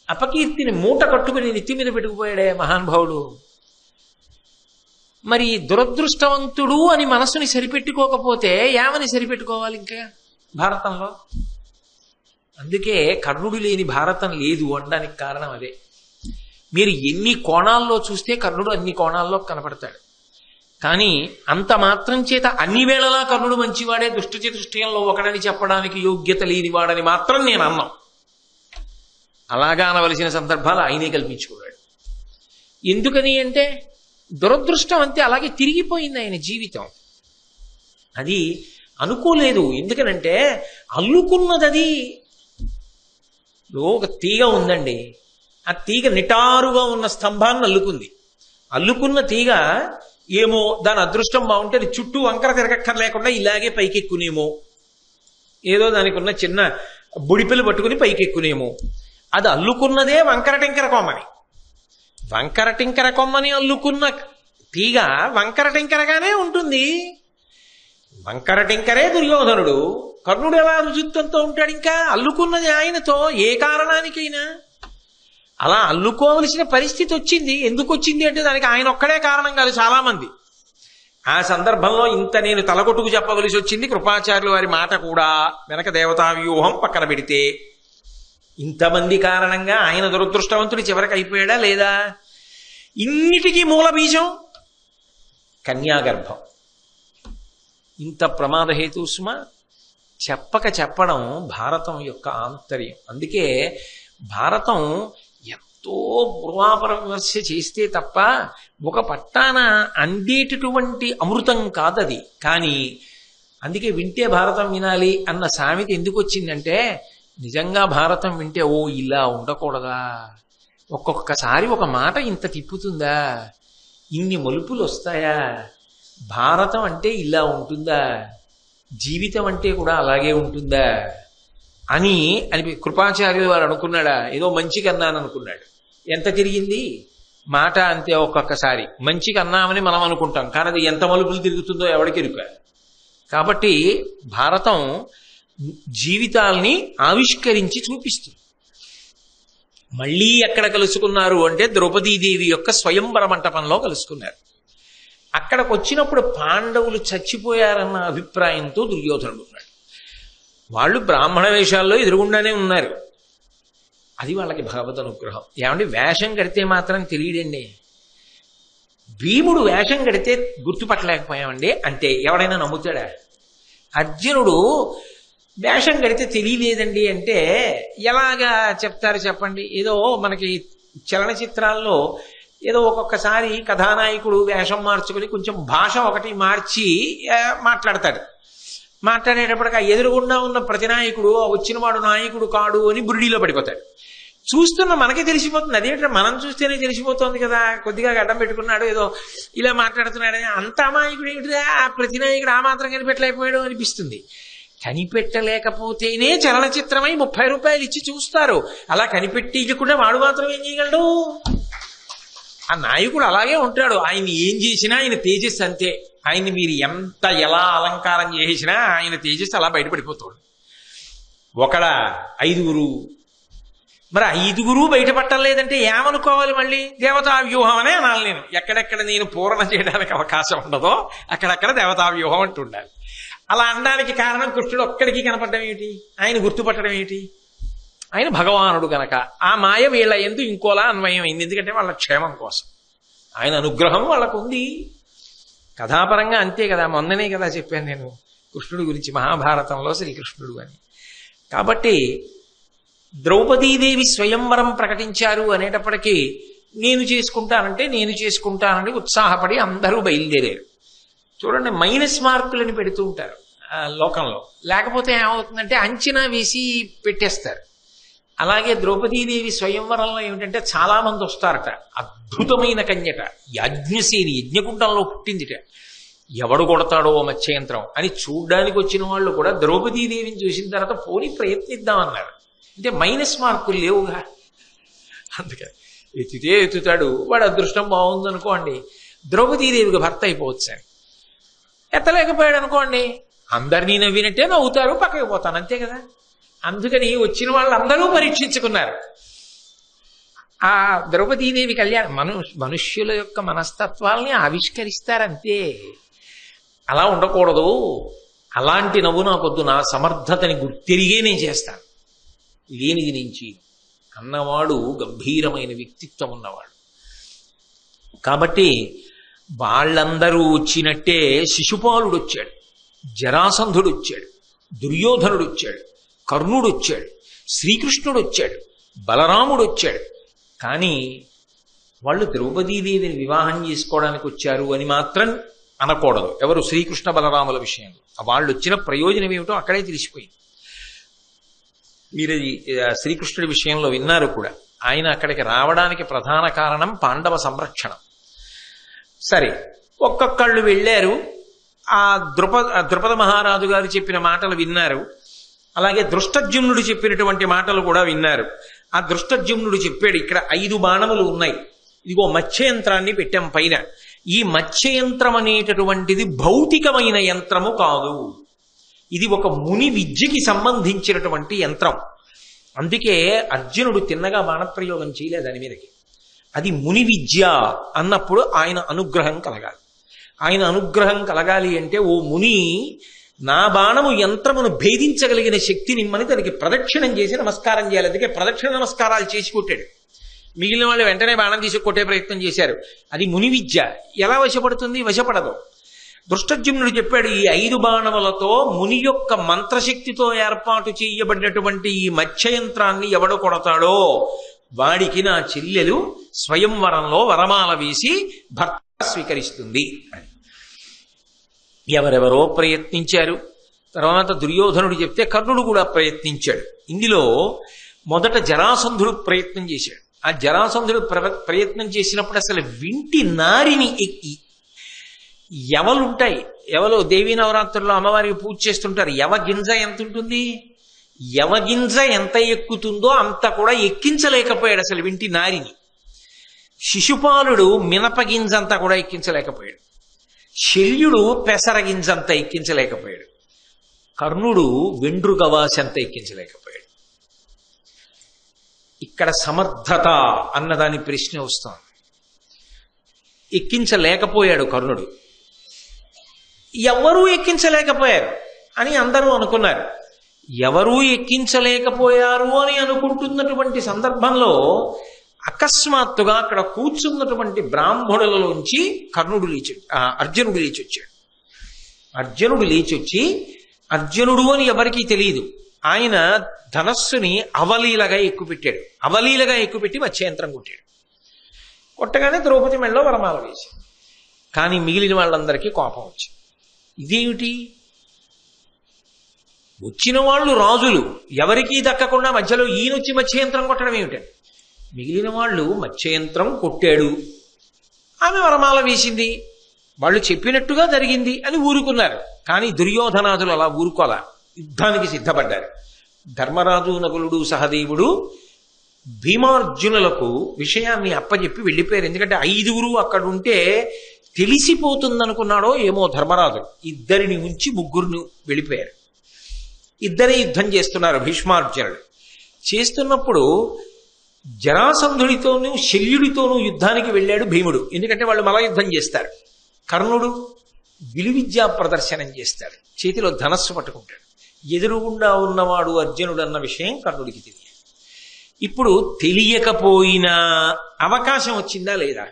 అపకీర్తిని మూట కట్టుకుని నెత్తి మీద పెట్టుకుపోయాడే మహానుభావుడు. మరి దురదృష్టవంతుడు అని మనసుని సరిపెట్టుకోకపోతే ఏమని సరిపెట్టుకోవాలి ఇంకా భారతంలో? అందుకే కర్ణుడు లేని భారతం లేదు అనడానికి కారణం అదే. మీరు ఎన్ని కోణాల్లో చూస్తే కర్ణుడు అన్ని కోణాల్లో కనపడతాడు. కానీ అంత మాత్రం చేత అన్ని వేళలా కర్ణుడు మంచివాడే, దుష్టచతుష్టయంలో ఒకడని చెప్పడానికి యోగ్యత లేనివాడని మాత్రం నేను అన్నాం. అలాగా అనవలసిన సందర్భాలు ఆయనే కల్పించుకున్నాడు. ఎందుకని అంటే దురదృష్టం అంతే, అలాగే తిరిగిపోయింది ఆయన జీవితం. అది అనుకోలేదు. ఎందుకనంటే అల్లుకున్నది అది. ఒక తీగ ఉందండి, ఆ తీగ నిటారుగా ఉన్న స్తంభాన్ని అల్లుకుంది. అల్లుకున్న తీగ ఏమో దాని అదృష్టం బాగుంటే అది చుట్టూ వంకర తిరగక్కర్లేకుండా ఇలాగే పైకెక్కునేమో, ఏదో దానికి ఉన్న చిన్న బుడిపిల్లు పట్టుకుని పైకెక్కునేమో. అది అల్లుకున్నదే వంకర టింకర కొమ్మని. వంకర టింకర కొమ్మని అల్లుకున్న తీగ వంకర టింకరగానే ఉంటుంది. వంకర టింకరే దుర్యోధనుడు. కర్ణుడు ఎలా రుజుత్వంతో ఉంటాడు? ఇంకా అల్లుకున్నది ఆయనతో ఏ కారణానికైనా. అలా అల్లుకోవలసిన పరిస్థితి వచ్చింది. ఎందుకు వచ్చింది అంటే దానికి ఆయన ఒక్కడే కారణం కాదు, చాలా మంది. ఆ సందర్భంలో ఇంత నేను తలకొట్టుకు చెప్పవలసి వచ్చింది. కృపాచార్యుల వారి మాట కూడా వెనక దేవతా వ్యూహం పక్కన పెడితే ఇంతమంది కారణంగా ఆయన దురదృష్టవంతుడు చివరికి అయిపోయాడా లేదా? ఇన్నిటికీ మూల బీజం కన్యాగర్భం. ఇంత ప్రమాదహేతుస్మ చెప్పడం భారతం యొక్క ఆంతర్యం. అందుకే భారతం ఎంతో పూర్వాపర విమర్శ చేస్తే తప్ప ఒక పట్టాన అందేటటువంటి అమృతం కాదది. కానీ అందుకే వింటే భారతం వినాలి అన్న సామెత ఎందుకు వచ్చిందంటే నిజంగా భారతం వింటే ఓ ఇలా ఉండకూడదా, ఒక్కొక్కసారి ఒక మాట ఇంత తిప్పుతుందా, ఇన్ని మలుపులు వస్తాయా, భారతం అంటే ఇలా ఉంటుందా, జీవితం అంటే కూడా అలాగే ఉంటుందా అని కృపాచార్యులు వారు అనుకున్నాడా? ఏదో మంచిగా అన్నాను అనుకున్నాడు. ఎంత తిరిగింది మాట అంతే. ఒక్కొక్కసారి మంచిగా అన్నామని మనం అనుకుంటాం, కానీ అది ఎంత మలుపులు తిరుగుతుందో ఎవరికి ఎరుక. కాబట్టి భారతం జీవితాల్ని ఆవిష్కరించి చూపిస్తుంది. మళ్ళీ ఎక్కడ కలుసుకున్నారు అంటే ద్రౌపదీదేవి యొక్క స్వయంవర మంటపంలో కలుసుకున్నారు. అక్కడికి వచ్చినప్పుడు పాండవులు చచ్చిపోయారన్న అభిప్రాయంతో దుర్యోధనుడు ఉన్నాడు. వాళ్ళు బ్రాహ్మణ వేషాల్లో ఎదురుగుండానే ఉన్నారు. అది వాళ్ళకి భగవద్ అనుగ్రహం. ఏమంటే వేషం కడితే మాత్రం తెలియడండి. భీముడు వేషం కడితే గుర్తుపట్టలేకపోయామండి అంటే ఎవడైనా నమ్ముతాడా? అర్జునుడు వేషం కడితే తెలియలేదండి అంటే ఎలాగా చెప్తారు చెప్పండి? ఏదో మనకి చలనచిత్రాల్లో ఏదో ఒక్కొక్కసారి కథానాయకుడు వేషం మార్చుకుని కొంచెం భాష ఒకటి మార్చి మాట్లాడతాడు. మాట్లాడేటప్పటికి ఆ ఎదురుగుండా ఉన్న ప్రతినాయకుడు వచ్చిన వాడు నాయకుడు కాడు అని బురిడిలో పడిపోతాడు. చూస్తున్న మనకే తెలిసిపోతుంది. అదేంటంటే మనం చూస్తేనే తెలిసిపోతుంది కదా, కొద్దిగా గడ్డం పెట్టుకున్నాడు ఏదో ఇలా మాట్లాడుతున్నాడని. అంత అమాయకుడు ఏమిటిదా ఆ ప్రతినాయకుడు ఆ మాత్రం కనిపెట్టలేకపోయాడు అనిపిస్తుంది. కనిపెట్టలేకపోతేనే చలనచిత్రమై 30 రూపాయలు ఇచ్చి చూస్తారు. అలా కనిపెట్టించకుండా వాడు మాత్రం ఏం చేయగలడు? ఆ నాయకుడు అలాగే ఉంటాడు. ఆయన్ని ఏం చేసినా ఆయన తేజస్సు అంతే. ఆయన్ని మీరు ఎంత ఎలా అలంకారం చేసినా ఆయన తేజస్సు అలా బయటపడిపోతాడు. ఒకడ 5గురు మరి 5గురు బయటపట్టం లేదంటే ఏమనుకోవాలి? మళ్ళీ దేవతా వ్యూహం అనే అనాలి. నేను ఎక్కడెక్కడ నేను పూరణ చేయడానికి అవకాశం ఉండదో అక్కడక్కడ దేవతా వ్యూహం అంటూ ఉండాలి. అలా అనడానికి కారణం కృష్ణుడు ఒక్కడికి కనపడడం ఏమిటి? ఆయన గుర్తుపట్టడం ఏమిటి? ఆయన భగవానుడు గనక ఆ మాయ వీళ్ళ ఎందు ఇంకోలా అన్వయమైంది. ఎందుకంటే వాళ్ళ క్షేమం కోసం ఆయన అనుగ్రహం వాళ్ళకు ఉంది. కథాపరంగా అంతే కదా. మొన్ననే కదా చెప్పాను నేను కృష్ణుడి గురించి మహాభారతంలో శ్రీకృష్ణుడు అని. కాబట్టి ద్రౌపదీదేవి స్వయంవరం ప్రకటించారు అనేటప్పటికీ నేను చేసుకుంటానని ఉత్సాహపడి అందరూ బయలుదేరారు. చూడండి, మైనస్ మార్కులను పెడుతూ ఉంటారు లోకంలో. లేకపోతే ఏమవుతుందంటే అంచనా వేసి పెట్టేస్తారు. అలాగే ద్రౌపదీదేవి స్వయంవరంలో ఏమిటంటే చాలా మంది వస్తారట. అద్భుతమైన కన్యట, యాజ్ఞసేని, యజ్ఞకుండంలో పుట్టిందిట. ఎవడు కొడతాడో మత్స్యయంత్రం అని చూడ్డానికి వచ్చిన వాళ్ళు కూడా ద్రౌపదీదేవిని చూసిన తర్వాత పోనీ ప్రయత్నిద్దామన్నారు. అంటే మైనస్ మార్కులు లేవుగా. అందుకని ఎత్తితే ఎత్తుతాడు, వాడు అదృష్టం బాగుందనుకోండి ద్రౌపదీదేవికి భర్త అయిపోవచ్చు అని. ఎత్తలేకపోయాడు అనుకోండి అందరినీ నవ్వినట్టే నవ్వుతారు, పక్కకి పోతాను, అంతే కదా. అందుకని వచ్చిన వాళ్ళందరూ పరీక్షించుకున్నారు. ఆ ద్రౌపదీదేవి కళ్యాణం మనుష్యుల యొక్క మనస్తత్వాల్ని ఆవిష్కరిస్తారంతే. అలా ఉండకూడదు, అలాంటి నవ్వు నాకొద్దు, నా సమర్థతని గుర్తిరిగే నేను చేస్తాను, లేనిది నుంచి అన్నవాడు గంభీరమైన వ్యక్తిత్వం ఉన్నవాడు. కాబట్టి వాళ్ళందరూ వచ్చినట్టే శిశుపాలుడు వచ్చాడు, జరాసంధుడు వచ్చాడు, దుర్యోధనుడు వచ్చాడు, కర్ణుడు వచ్చాడు, శ్రీకృష్ణుడు వచ్చాడు, బలరాముడు వచ్చాడు. కానీ వాళ్ళు ద్రౌపదీదేవిని వివాహం చేసుకోవడానికి వచ్చారు అని మాత్రం అనకూడదు ఎవరు శ్రీకృష్ణ బలరాముల విషయంలో. వాళ్ళు వచ్చిన ప్రయోజనం ఏమిటో అక్కడే తెలిసిపోయింది. మీరు శ్రీకృష్ణుడి విషయంలో విన్నారు కూడా. ఆయన అక్కడికి రావడానికి ప్రధాన కారణం పాండవ సంరక్షణ. సరే, ఒక్కొక్కళ్ళు వెళ్ళారు. ఆ ద్రుపద మహారాజు గారు చెప్పిన మాటలు విన్నారు. అలాగే దృష్టజ్యుమ్నుడు చెప్పినటువంటి మాటలు కూడా విన్నారు. ఆ దృష్టజ్యుమ్నుడు చెప్పాడు, ఇక్కడ 5 బాణములు ఉన్నాయి, ఇదిగో మత్స్యయంత్రాన్ని పెట్టాం పైన. ఈ మత్స్యయంత్రం అనేటటువంటిది భౌతికమైన యంత్రము కాదు, ఇది ఒక ముని విద్యకి సంబంధించినటువంటి యంత్రం. అందుకే అర్జునుడు తిన్నగా బాణప్రయోగం చేయలేదు దాని మీదకి. అది ముని విద్య అన్నప్పుడు ఆయన అనుగ్రహం కలగాలి. ఆయన అనుగ్రహం కలగాలి అంటే, ఓ ముని, నా బాణము యంత్రమును భేదించగలిగిన శక్తి నిమ్మని దానికి ప్రదక్షిణం చేసి నమస్కారం చేయాలి. అందుకే ప్రదక్షిణ నమస్కారాలు చేసి కొట్టాడు. మిగిలిన వాళ్ళు వెంటనే బాణం తీసి కొట్టే ప్రయత్నం చేశారు. అది ముని విద్య. ఎలా వశపడుతుంది? వశపడదు. దృష్టజ్యుమ్నుడు చెప్పాడు, ఈ 5 బాణములతో ముని యొక్క మంత్రశక్తితో ఏర్పాటు చేయబడినటువంటి ఈ మత్స్యయంత్రాన్ని ఎవడు కొడతాడో వాడికి నా చెల్లెలు స్వయంవరంలో వరమాల వేసి భర్త స్వీకరిస్తుంది. ఎవరెవరో ప్రయత్నించారు. తర్వాత దుర్యోధనుడు చెప్తే కర్ణుడు కూడా ప్రయత్నించాడు. ఇందులో మొదట జరాసంధుడు ప్రయత్నం చేశాడు. ఆ జరాసంధుడు ప్రయత్నం చేసినప్పుడు అసలు వింటి నారిని ఎక్కి, ఎవలుంటాయి, ఎవలో దేవీ నవరాత్రుల్లో అమ్మవారికి పూజ చేస్తుంటారు, యవగింజ ఎంత ఉంటుంది, యవగింజ ఎంత ఎక్కుతుందో అంత కూడా ఎక్కించలేకపోయాడు అసలు వింటి నారిని. శిశుపాలుడు మినపగింజంతా కూడా ఎక్కించలేకపోయాడు. శల్యుడు పెసరగింజంతా ఎక్కించలేకపోయాడు. కర్ణుడు వెండ్రుగవాసంతా ఎక్కించలేకపోయాడు. ఇక్కడ సమర్థత అన్నదాని ప్రశ్న వస్తాం. ఎక్కించలేకపోయాడు కర్ణుడు. ఎవరూ ఎక్కించలేకపోయారు అని అందరూ అనుకున్నారు. ఎవరూ ఎక్కించలేకపోయారు అని అనుకుంటున్నటువంటి సందర్భంలో అకస్మాత్తుగా అక్కడ కూర్చున్నటువంటి బ్రాహ్మణులలోంచి అర్జునుడు లేచి వచ్చాడు. అర్జునుడు లేచి వచ్చి, అర్జునుడు అని ఎవరికీ తెలియదు, ఆయన ధనస్సుని అవలీలగా ఎక్కుపెట్టాడు. అవలీలగా ఎక్కుపెట్టి మత్స్యయంత్రం కొట్టాడు. కొట్టగానే ద్రౌపది మెళ్ళలో వరమాల వేశాడు. కానీ మిగిలిన వాళ్ళందరికీ కోపం వచ్చింది. ఇదేమిటి, వచ్చిన వాళ్ళు రాజులు, ఎవరికీ దక్కకుండా మధ్యలో ఈయనొచ్చి మత్స్యయంత్రం కొట్టడం ఏమిటండి? మిగిలిన వాళ్ళు మత్స్యయంత్రం కొట్టాడు, ఆమె వరమాల వేసింది, వాళ్ళు చెప్పినట్టుగా జరిగింది అని ఊరుకున్నారు. కానీ దుర్యోధనాదులు అలా ఊరుకోలా, యుద్ధానికి సిద్ధపడ్డారు. ధర్మరాజు, నకులుడు, సహదేవుడు భీమార్జునులకు విషయాన్ని అప్పచెప్పి వెళ్ళిపోయారు. ఎందుకంటే 5గురు అక్కడ ఉంటే తెలిసిపోతుందనుకున్నాడో ఏమో ధర్మరాజు. 2 ఉంచి 3 వెళ్ళిపోయారు. 2 యుద్ధం చేస్తున్నారు భీష్మార్జునుడు. చేస్తున్నప్పుడు జరాసంధుడితోనూ శల్యుడితోనూ యుద్ధానికి వెళ్ళాడు భీముడు, ఎందుకంటే వాళ్ళు మల యుద్ధం చేస్తారు. కర్ణుడు విలువిద్యా ప్రదర్శనం చేస్తాడు, చేతిలో ధనస్సు పట్టుకుంటాడు. ఎదురుగుండా ఉన్నవాడు అర్జునుడు అన్న విషయం కర్ణుడికి తెలియదు. ఇప్పుడు తెలియకపోయినా అవకాశం వచ్చిందా లేదా?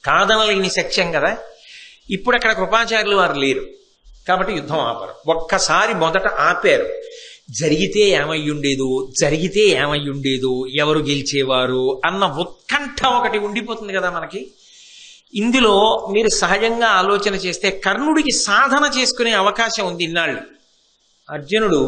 కాదనలేని సత్యం కదా. ఇప్పుడు అక్కడ కృపాచార్యులు వారు లేరు కాబట్టి యుద్ధం ఆపరు. ఒక్కసారి మొదట ఆపారు. జరిగితే ఏమయ్యుండేదో, ఎవరు గెలిచేవారు అన్న ఉత్కంఠ ఒకటి ఉండిపోతుంది కదా మనకి. ఇందులో మీరు సహజంగా ఆలోచన చేస్తే కర్ణుడికి సాధన చేసుకునే అవకాశం ఉంది ఇన్నాళ్ళు. అర్జునుడు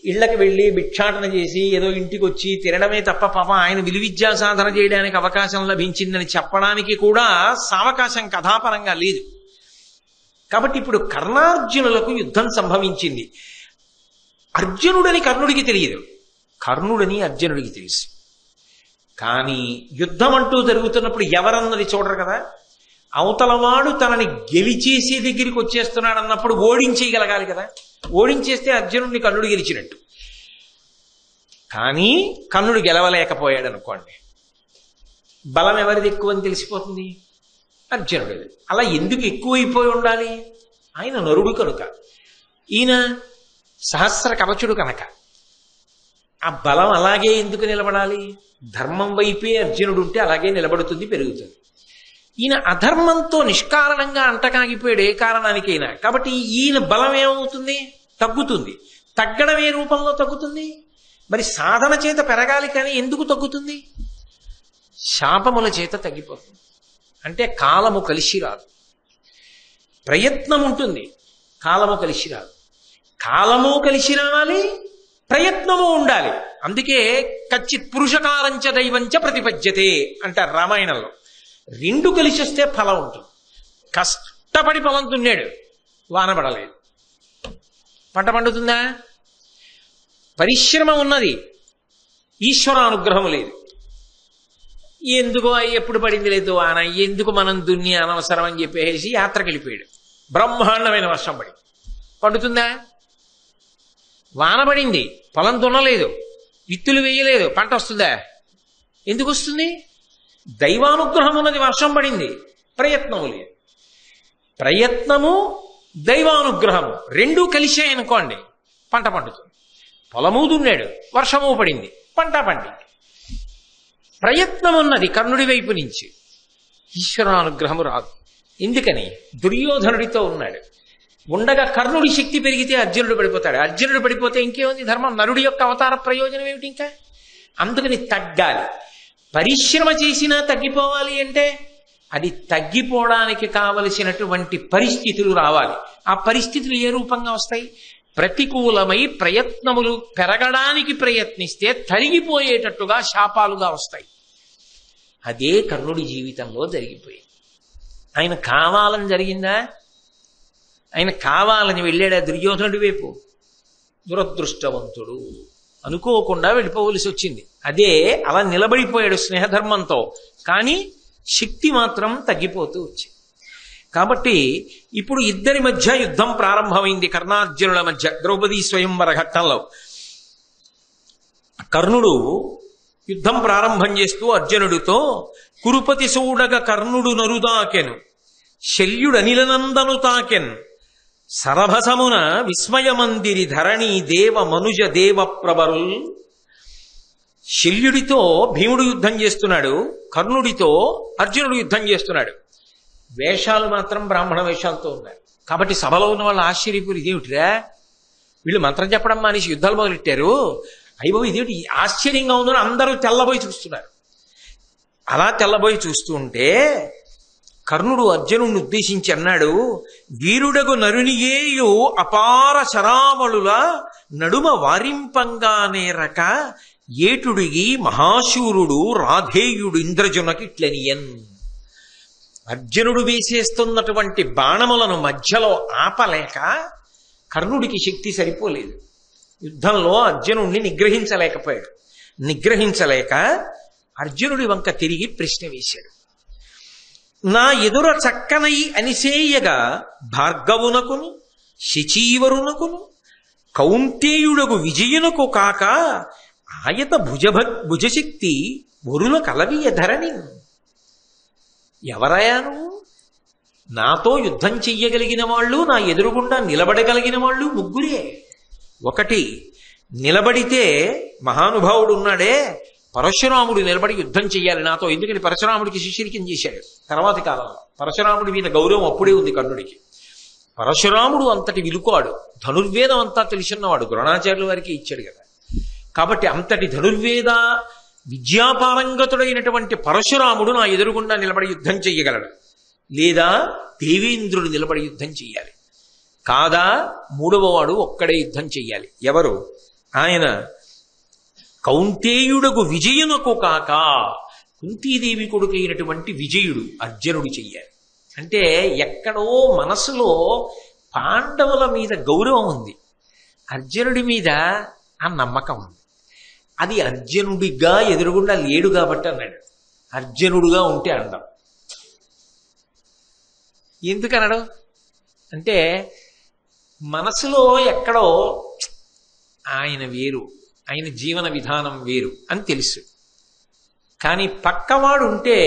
ఇళ్లకు వెళ్ళి భిక్షాటన చేసి ఏదో ఇంటికి వచ్చి తినడమే తప్ప పాపం ఆయన విలువిద్యా సాధన చేయడానికి అవకాశం లభించిందని చెప్పడానికి కూడా సావకాశం కథాపరంగా లేదు. కాబట్టి ఇప్పుడు కర్ణార్జునులకు యుద్ధం సంభవించింది. అర్జునుడని కర్ణుడికి తెలియదు, కర్ణుడని అర్జునుడికి తెలుసు. కానీ యుద్ధం అంటూ జరుగుతున్నప్పుడు ఎవరన్నది చూడరు కదా. అవతలవాడు తనని గెలిచేసే దగ్గరికి వచ్చేస్తున్నాడు అన్నప్పుడు ఓడించేయగలగాలి కదా. ఓడించేస్తే అర్జునుడిని కర్ణుడు గెలిచినట్టు. కానీ కర్ణుడు గెలవలేకపోయాడు అనుకోండి, బలం ఎవరిది ఎక్కువ అని తెలిసిపోతుంది, అర్జునుడిది. అలా ఎందుకు ఎక్కువైపోయి ఉండాలి? ఆయన నరుడు కనుక, ఈయన సహస్ర కవచుడు కనుక. ఆ బలం అలాగే ఎందుకు నిలబడాలి? ధర్మం వైపే అర్జునుడు ఉంటే అలాగే నిలబడుతుంది, పెరుగుతుంది. ఈయన అధర్మంతో నిష్కారణంగా అంటకాగిపోయాడు ఏ కారణానికైనా. కాబట్టి ఈయన బలం ఏమవుతుంది? తగ్గుతుంది. తగ్గడం ఏ రూపంలో తగ్గుతుంది? మరి సాధన చేత పెరగాలి, కానీ ఎందుకు తగ్గుతుంది? శాపముల చేత తగ్గిపోతుంది. అంటే కాలము కలిసి రాదు, ప్రయత్నం ఉంటుంది, కాలము కలిసి రాదు. కాలము కలిసి రావాలి, ప్రయత్నము ఉండాలి. అందుకే కచ్చిత్ పురుషకారంచ దైవంచ ప్రతిపద్యతే అంటారు రామాయణంలో. రెండు కలిసి వస్తే ఫలం ఉంటుంది. కష్టపడి పొలం దున్నాడు, వాన పడలేదు, పంట పండుతుందా? పరిశ్రమ ఉన్నది, ఈశ్వరానుగ్రహం లేదు. ఎందుకో ఎప్పుడు పడింది లేదు వాన, ఎందుకు మనం దున్ని అనవసరం అని చెప్పేసి యాత్రకు వెళ్ళిపోయాడు. బ్రహ్మాండమైన వర్షం పడి పండుతుందా? వాన పడింది, పొలం దున్నలేదు, విత్తులు వేయలేదు, పంట వస్తుందా? ఎందుకు వస్తుంది? దైవానుగ్రహం ఉన్నది, వర్షం పడింది, ప్రయత్నము లేదు. ప్రయత్నము దైవానుగ్రహము రెండూ కలిసాయనుకోండి, పంట పండుతుంది. పొలము దున్నాడు, వర్షము పడింది, పంట పండింది. ప్రయత్నం ఉన్నది కర్ణుడి వైపు నుంచి, ఈశ్వరానుగ్రహము రాదు. ఎందుకని? దుర్యోధనుడితో ఉన్నాడు. ఉండగా కర్ణుడి శక్తి పెరిగితే అర్జునుడు పడిపోతాడు. అర్జునుడు పడిపోతే ఇంకేముంది ధర్మం? నరుడి యొక్క అవతార ప్రయోజనం ఏమిటి ఇంకా? అందుకని తగ్గాలి. పరిశ్రమ చేసినా తగ్గిపోవాలి అంటే అది తగ్గిపోవడానికి కావలసినటువంటి పరిస్థితులు రావాలి. ఆ పరిస్థితులు ఏ రూపంగా వస్తాయి? ప్రతికూలమై ప్రయత్నములు పెరగడానికి ప్రయత్నిస్తే తరిగిపోయేటట్టుగా శాపాలుగా వస్తాయి. అదే కర్ణుడి జీవితంలో జరిగిపోయింది. ఆయన కావాలని జరిగిందా? ఆయన కావాలని వెళ్ళాడా దుర్యోధనుడి వైపు? దురదృష్టవంతుడు, అనుకోకుండా వెళ్ళిపోవలసి వచ్చింది. అదే అలా నిలబడిపోయాడు స్నేహధర్మంతో, కానీ శక్తి మాత్రం తగ్గిపోతూ వచ్చింది. కాబట్టి ఇప్పుడు ఇద్దరి మధ్య యుద్ధం ప్రారంభమైంది, కర్ణార్జునుల మధ్య. ద్రౌపదీ స్వయంవర ఘట్టంలో కర్ణుడు యుద్ధం ప్రారంభం చేస్తూ అర్జునుడితో, కురుపతి సూడగ కర్ణుడు నరుదాకెను, శల్యుడనిలనందను తాకెన్, సరభసమున విస్మయమందిరి ధరణి దేవ మనుజ దేవ ప్రబరుల్. శల్యుడితో భీముడు యుద్ధం చేస్తున్నాడు, కర్ణుడితో అర్జునుడు యుద్ధం చేస్తున్నాడు. వేషాలు మాత్రం బ్రాహ్మణ వేషాలతో ఉన్నారు. కాబట్టి సభలో ఉన్న వాళ్ళు ఆశ్చర్యపోయి, ఇదేమిటిరా వీళ్ళు మంత్రం చెప్పడం మానేసి యుద్ధాలు మొదలెట్టారు, అయ్యో ఇదేమిటి ఆశ్చర్యంగా ఉందని అందరూ తెల్లబోయి చూస్తున్నారు. అలా తెల్లబోయి చూస్తూ ఉంటే కర్ణుడు అర్జునుడిని ఉద్దేశించి అన్నాడు, వీరుడగు నరునియేయు అపార శరావళుల నడుమ వారింపంగానే రక ఏటుడిగి మహాశూరుడు రాధేయుడు ఇంద్రజునకిట్లనియన్. అర్జునుడు వేసేస్తున్నటువంటి బాణములను మధ్యలో ఆపలేక కర్ణుడికి శక్తి సరిపోలేదు. యుద్ధంలో అర్జునుడిని నిగ్రహించలేకపోయాడు. నిగ్రహించలేక అర్జునుడి వంక తిరిగి ప్రశ్న వేశాడు. నా ఎదుర చక్కనై అనిసేయగా భార్గవునకును శచీవరునకును కౌంతేయుడగు విజయునకు కాక ఆయత భుజశక్తి ఒరుల కలవియ ధరణి. ఎవరయా నువ్వు? నాతో యుద్ధం చెయ్యగలిగిన వాళ్ళు, నా ఎదురుగుండా నిలబడగలిగిన వాళ్ళు ముగ్గురే. ఒకటి, నిలబడితే మహానుభావుడు ఉన్నాడే పరశురాముడు నిలబడి యుద్ధం చెయ్యాలి నాతో. ఎందుకని పరశురాముడికి శిష్యరికం చేశాడు తర్వాతి కాలంలో. పరశురాముడి మీద గౌరవం అప్పుడే ఉంది కర్ణుడికి. పరశురాముడు అంతటి విలుకాడు, ధనుర్వేదం అంతా తెలిసిన్నవాడు, ద్రోణాచార్యుల వారికి ఇచ్చాడు కదా. కాబట్టి అంతటి ధనుర్వేద విద్యాపారంగతుడైనటువంటి పరశురాముడు నా ఎదురుగుండా నిలబడి యుద్ధం చెయ్యగలడు. లేదా దేవేంద్రుడు నిలబడి యుద్ధం చెయ్యాలి. కాదా మూడవ వాడు ఒక్కడే యుద్ధం చెయ్యాలి. ఎవరు? ఆయన కౌంతేయుడకు విజయునకు కాక కుంతీదేవి కొడుకైనటువంటి విజయుడు అర్జునుడు చెయ్యాలి. అంటే ఎక్కడో మనసులో పాండవుల మీద గౌరవం ఉంది, అర్జునుడి మీద ఆ నమ్మకం ఉంది. అది అర్జునుడిగా ఎదురుగుండా లేడు కాబట్టి అన్నాడు. అర్జునుడుగా ఉంటే అండం. ఎందుకనడు అంటే మనసులో ఎక్కడో ఆయన వేరు, ఆయన జీవన విధానం వేరు అని తెలుసు. కానీ పక్కవాడు ఉంటే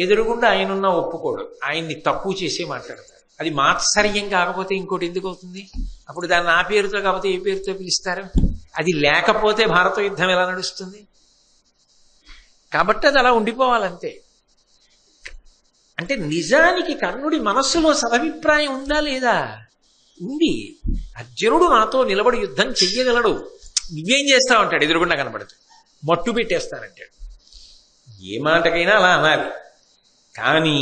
ఎదురుగుండా ఆయనున్న ఒప్పుకోడు, ఆయన్ని తక్కువ చేసే మాట్లాడతాడు. అది మాత్సర్యం కాకపోతే ఇంకోటి ఎందుకు అవుతుంది? అప్పుడు దాన్ని ఆ పేరుతో కాకపోతే ఏ పేరుతో పిలుస్తారు? అది లేకపోతే భారత యుద్ధం ఎలా నడుస్తుంది? కాబట్టి అది అలా ఉండిపోవాలంతే. అంటే నిజానికి కర్ణుడి మనస్సులో సదభిప్రాయం ఉందా లేదా? ఉంది. అర్జునుడు నాతో నిలబడి యుద్ధం చెయ్యగలడు, నువ్వేం చేస్తావు అంటాడు. ఎదురుగుండా కనబడితే మట్టు పెట్టేస్తానంటాడు. ఏ మాటకైనా అలా అనాలి. కానీ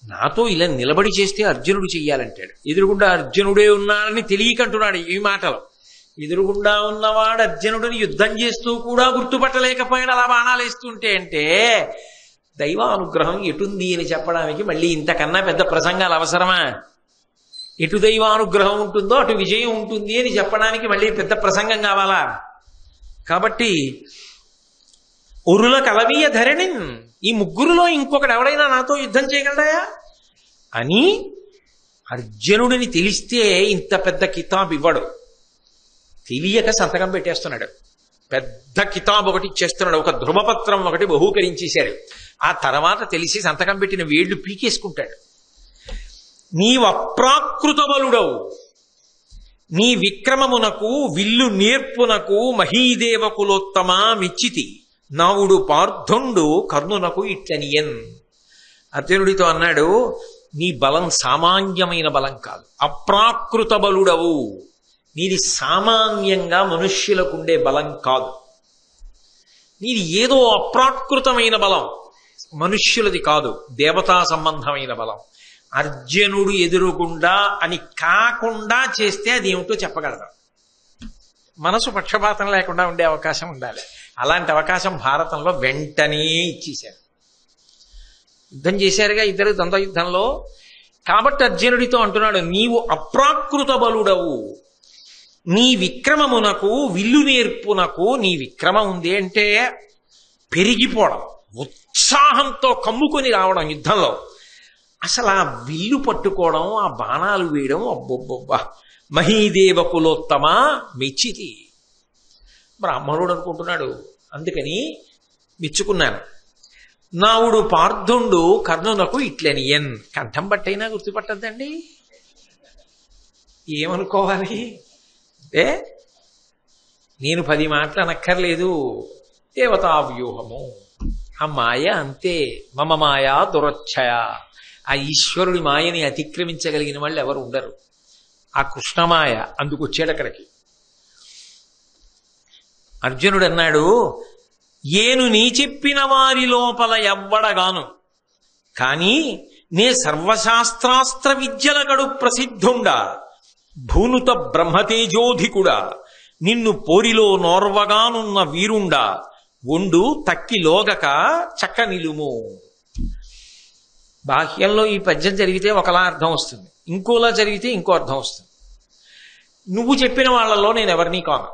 నాతో ఇలా నిలబడి చేస్తే అర్జునుడు చెయ్యాలంటాడు. ఎదురుగుండా అర్జునుడే ఉన్నాడని తెలియకంటున్నాడు ఈ మాటలో. ఎదురుగుండా ఉన్నవాడు అర్జునుడిని యుద్ధం చేస్తూ కూడా గుర్తుపట్టలేకపోయినా అలా బాణాలు వేస్తుంటే అంటే దైవానుగ్రహం ఎటుంది అని చెప్పడానికి మళ్ళీ ఇంతకన్నా పెద్ద ప్రసంగాలు అవసరమా? ఎటు దైవానుగ్రహం ఉంటుందో అటు విజయం ఉంటుంది అని చెప్పడానికి మళ్ళీ పెద్ద ప్రసంగం కావాలా? కాబట్టి ఒరుల కలవీయ ధరణిన్, ఈ ముగ్గురులో ఇంకొకటి ఎవడైనా నాతో యుద్ధం చేయగలడాయా అని అర్జునుడిని తెలిస్తే ఇంత పెద్ద కితాబ్ ఇవ్వడు. తెలియక సంతకం పెట్టేస్తున్నాడు. పెద్ద కితాబ్ ఒకటి ఇచ్చేస్తున్నాడు, ఒక ధృవపత్రం ఒకటి బహూకరించేశాడు. ఆ తర్వాత తెలిసి సంతకం పెట్టిన వేళ్లు పీకేసుకుంటాడు. నీవు అప్రాకృత బలుడవు, నీ విక్రమమునకు విల్లు నేర్పునకు మహీదేవకులోత్తమా మిచ్చితి, నావుడు పార్థుండు కర్ణునకు ఇట్లనియన్. అర్జునుడితో అన్నాడు, నీ బలం సామాన్యమైన బలం కాదు, అప్రాకృత బలుడవు. నీది సామాన్యంగా మనుష్యులకుండే బలం కాదు, నీది ఏదో అప్రాకృతమైన బలం, మనుష్యులది కాదు, దేవతా సంబంధమైన బలం. అర్జునుడు ఎదురుగుండా అని కాకుండా చేస్తే అది ఏమిటో చెప్పగలరు. మనసు పక్షపాతం లేకుండా ఉండే అవకాశం ఉండాలి. అలాంటి అవకాశం భారతంలో వెంటనే ఇచ్చేశారు. యుద్ధం చేశారుగా ఇద్దరు ద్వంద్వ యుద్ధంలో. కాబట్టి అర్జునుడితో అంటున్నాడు, నీవు అప్రాకృత బలుడవు, నీ విక్రమమునకు విల్లు నేర్పునకు. నీ విక్రమం ఉంది అంటే పెరిగిపోవడం, ఉత్సాహంతో కమ్ముకొని రావడం యుద్ధంలో. అసలు ఆ విల్లు పట్టుకోవడం, ఆ బాణాలు వేయడం, అబ్బొబ్బొబ్బా, మహీదేవకులోత్తమ మెచ్చితి. బ్రాహ్మణుడు అనుకుంటున్నాడు, అందుకని మెచ్చుకున్నాను. నావుడు పార్థుండు కర్ణునకు ఇట్లనియన్. కంఠం పట్టైనా గుర్తుపట్టద్దండి, ఏమనుకోవాలి అంటే నేను 10 మాటలు అనక్కర్లేదు, దేవతా వ్యూహము, ఆ మాయ అంతే. మమ మాయా దురచ్చయ. ఆ ఈశ్వరుడి మాయని అతిక్రమించగలిగిన వాళ్ళు ఎవరు ఉండరు. ఆ కృష్ణమాయ అందుకు వచ్చాడు అక్కడికి. అర్జునుడు అన్నాడు, ఏను నీ చెప్పిన వారి లోపల ఎవ్వడగాను, కానీ నే సర్వశాస్త్రాస్త్ర విద్యలగడు ప్రసిద్ధుండా, భూనుత బ్రహ్మతేజోధికుడా, నిన్ను పోరిలో నోర్వగానున్న వీరుండా, ఒండు తక్కిలోగక చక్క నిలుము. బాహ్యంలో ఈ పద్యం జరిగితే ఒకలా అర్థం వస్తుంది, ఇంకోలా జరిగితే ఇంకో అర్థం వస్తుంది. నువ్వు చెప్పిన వాళ్ళలో నేను ఎవరినీ కాను,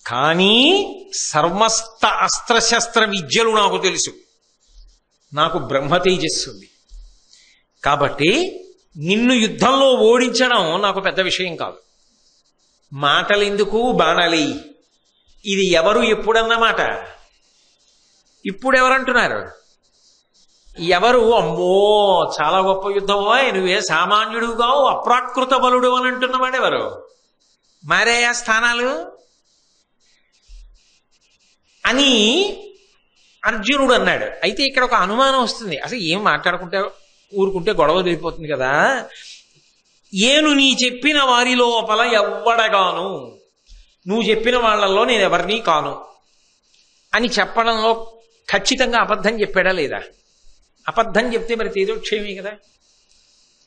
కానీ సమస్త అస్త్రశస్త్ర విద్యలు నాకు తెలుసు, నాకు బ్రహ్మ తేజస్సు ఉంది. కాబట్టి నిన్ను యుద్ధంలో ఓడించడం నాకు పెద్ద విషయం కాదు. మాటలెందుకు, బాణాలి. ఇది ఎవరు ఎప్పుడన్నమాట. ఇప్పుడు ఎవరంటున్నారు? ఎవరు అమ్మో చాలా గొప్ప యుద్ధమో, నువ్వే సామాన్యుడుగావు అప్రాకృత బలుడు అని అంటున్నవాడు ఎవరు? మారేయా స్థానాలు అని అర్జునుడు అన్నాడు. అయితే ఇక్కడ ఒక అనుమానం వస్తుంది. అసలు ఏం మాట్లాడుకుంటే ఊరుకుంటే గొడవ వెళ్ళిపోతుంది కదా. ఏను నీ చెప్పిన వారి లోపల ఎవ్వడగాను, నువ్వు చెప్పిన వాళ్ళల్లో నేను ఎవరినీ కాను అని చెప్పడంలో ఖచ్చితంగా అబద్ధం చెప్పాడా లేదా? అబద్ధం చెప్తే మరి తేజోక్షేమే కదా.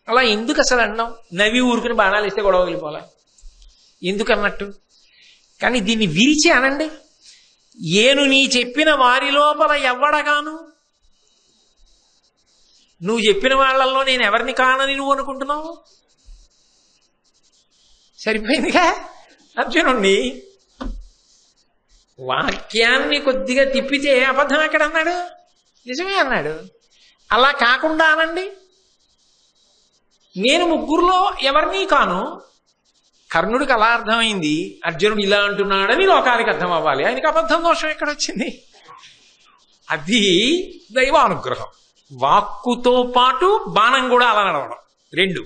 అలా ఎందుకు అసలు అన్నావు? నవ్వి ఊరుకుని బాణాలు ఇస్తే గొడవ వెళ్ళిపోవాలా ఎందుకు అన్నట్టు? కానీ దీన్ని విరిచి అనండి. ఏను నీ చెప్పిన వారి లోపల ఎవ్వడగాను, నువ్వు చెప్పిన వాళ్ళల్లో నేను ఎవరిని కానని నువ్వు అనుకుంటున్నావు. సరిపోయిందిగా. అర్జునుణ్ణి వాక్యాన్ని కొద్దిగా తిప్పితే అబద్ధం ఎక్కడ అన్నాడు? నిజమే అన్నాడు. అలా కాకుండా అనండి, నేను ముగ్గురులో ఎవరినీ కాను. కర్ణుడికి అలా అర్థమైంది, అర్జునుడు ఇలా అంటున్నాడని లోకానికి అర్థం అవ్వాలి. ఆయనకి అబద్ధం దోషం ఎక్కడొచ్చింది? అది దైవానుగ్రహం. వాక్కుతో పాటు బాణం కూడా అలా నడవడం రెండు.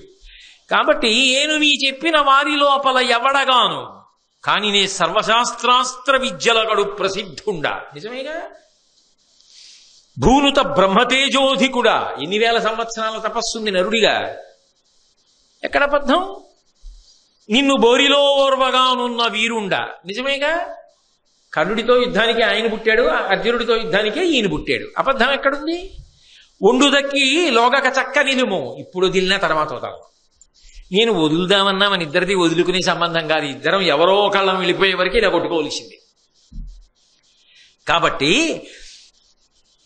కాబట్టి ఏను నీ చెప్పిన వారి లోపల ఎవడగాను, కాని నే సర్వశాస్త్రాస్త్ర విద్యలగడు ప్రసిద్ధుండా. నిజమేగా. భూనుత బ్రహ్మతేజోధికుడా, ఎన్ని వేల సంవత్సరాల తపస్సుంది నరుడిగా. ఎక్కడ అబద్ధం? నిన్ను బోరిలో ఓర్వగానున్న వీరుండా. నిజమేగా. కర్ణుడితో యుద్ధానికి ఆయన పుట్టాడు, అర్జునుడితో యుద్ధానికే ఈయన పుట్టాడు. అబద్ధం ఎక్కడుంది? ఒండు దక్కి లోగక చక్క నిలుము, ఇప్పుడు వదిలినా తర్వాత వదలను. నేను వదులుదామన్నా మన ఇద్దరిది వదులుకునే సంబంధం కాదు. ఇద్దరం ఎవరో ఒకళ్ళం వెళ్ళిపోయే వరకు ఇలా కొట్టుకోవలసింది. కాబట్టి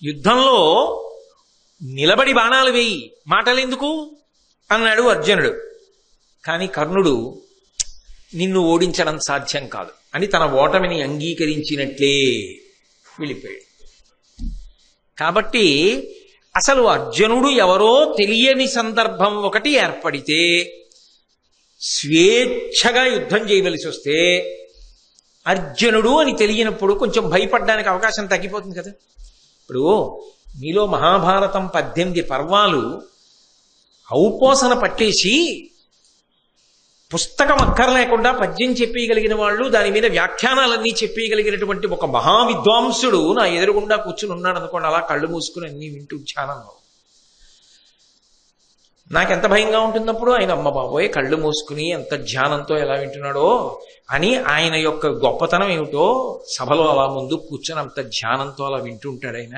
యుద్ధంలో నిలబడి బాణాలు వేయి, మాటలెందుకు అన్నాడు అర్జునుడు. కానీ కర్ణుడు నిన్ను ఓడించడం సాధ్యం కాదు అని తన ఓటమిని అంగీకరించినట్లే వెళ్ళిపోయాడు. కాబట్టి అసలు అర్జునుడు ఎవరో తెలియని సందర్భం ఒకటి ఏర్పడితే, స్వేచ్ఛగా యుద్ధం చేయవలసి వస్తే, అర్జునుడు అని తెలియనప్పుడు కొంచెం భయపడడానికి అవకాశం తగ్గిపోతుంది కదా. ఇప్పుడు మీలో మహాభారతం 18 పర్వాలు ఔపోసన పట్టేసి పుస్తకం అక్కర్లేకుండా పద్యం చెప్పేయగలిగిన వాళ్ళు, దాని మీద వ్యాఖ్యానాలన్నీ చెప్పేయగలిగినటువంటి ఒక మహావిద్వాంసుడు నా ఎదురుగుండా కూర్చుని ఉన్నాడు అనుకోండి. అలా కళ్ళు మూసుకుని అన్నీ వింటూ ధ్యానంలో నాకెంత భయంగా ఉంటున్నప్పుడు. ఆయన అమ్మ బాబోయ్ కళ్ళు మూసుకుని ఎంత ధ్యానంతో ఎలా వింటున్నాడో అని, ఆయన యొక్క గొప్పతనం ఏమిటో సభలో అలా ముందు కూర్చొని అంత ధ్యానంతో అలా వింటుంటాడు ఆయన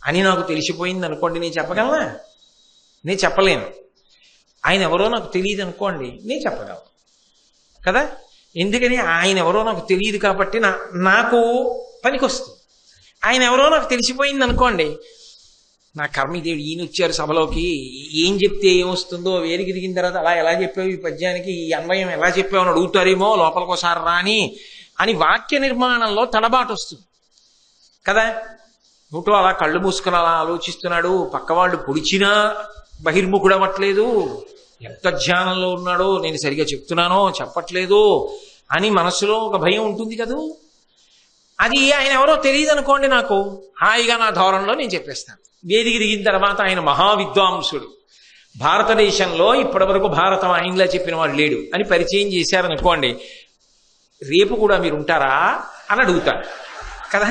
అని నాకు తెలిసిపోయింది అనుకోండి. నేను చెప్పగలనా? నేను చెప్పలేను. ఆయన ఎవరో నాకు తెలియదు అనుకోండి, నేను చెప్పగలను కదా. ఎందుకని? ఆయన ఎవరో నాకు తెలియదు కాబట్టి నాకు పనికొస్తుంది. ఆయన ఎవరో నాకు తెలిసిపోయింది అనుకోండి, నా కర్మ ఇదేవి, ఈయన వచ్చారు సభలోకి, ఏం చెప్తే ఏమొస్తుందో, వేరికి దిగిన తర్వాత అలా ఎలా చెప్పావు ఈ పద్యానికి, ఈ అన్వయం ఎలా చెప్పావు అని అడుగుతారేమో, లోపలికోసారి రాని అని వాక్య నిర్మాణంలో తడబాటు వస్తుంది కదా. నోట్లో అలా కళ్ళు మూసుకుని అలా ఆలోచిస్తున్నాడు, పక్కవాళ్ళు పొడిచినా బహిర్ముఖుడు అవ్వట్లేదు, ఎంత ధ్యానంలో ఉన్నాడో, నేను సరిగా చెప్తున్నానో చెప్పట్లేదు అని మనసులో ఒక భయం ఉంటుంది కదూ. అది ఆయన ఎవరో తెలియదు అనుకోండి, నాకు హాయిగా నా ధోరణిలో నేను చెప్పేస్తాను. వేదిక దిగిన తర్వాత ఆయన మహావిద్వాంసుడు, భారతదేశంలో ఇప్పటి వరకు భారతం ఆయనలా చెప్పిన వాడు లేడు అని పరిచయం చేశారనుకోండి, రేపు కూడా మీరు ఉంటారా అని అడుగుతారు కదా.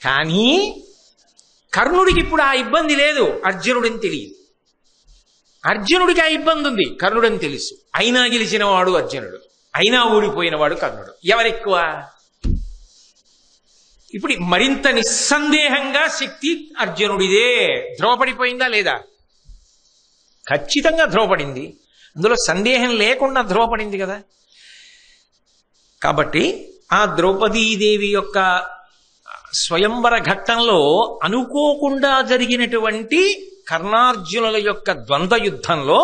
కానీ కర్ణుడికి ఇప్పుడు ఆ ఇబ్బంది లేదు, అర్జునుడని తెలియదు. అర్జునుడికి ఆ ఇబ్బంది ఉంది, కర్ణుడని తెలుసు. అయినా గెలిచిన వాడు అర్జునుడు, అయినా ఓడిపోయినవాడు కర్ణుడు. ఎవరెక్కువ? ఇప్పుడు మరింత నిస్సందేహంగా శక్తి అర్జునుడిదే. ధ్రువపడిపోయిందా లేదా? ఖచ్చితంగా ధ్రువపడింది. అందులో సందేహం లేకుండా ధ్రువపడింది కదా. కాబట్టి ఆ ద్రౌపదీదేవి యొక్క స్వయంవర ఘట్టంలో అనుకోకుండా జరిగినటువంటి కర్ణార్జునుల యొక్క ద్వంద్వ యుద్ధంలో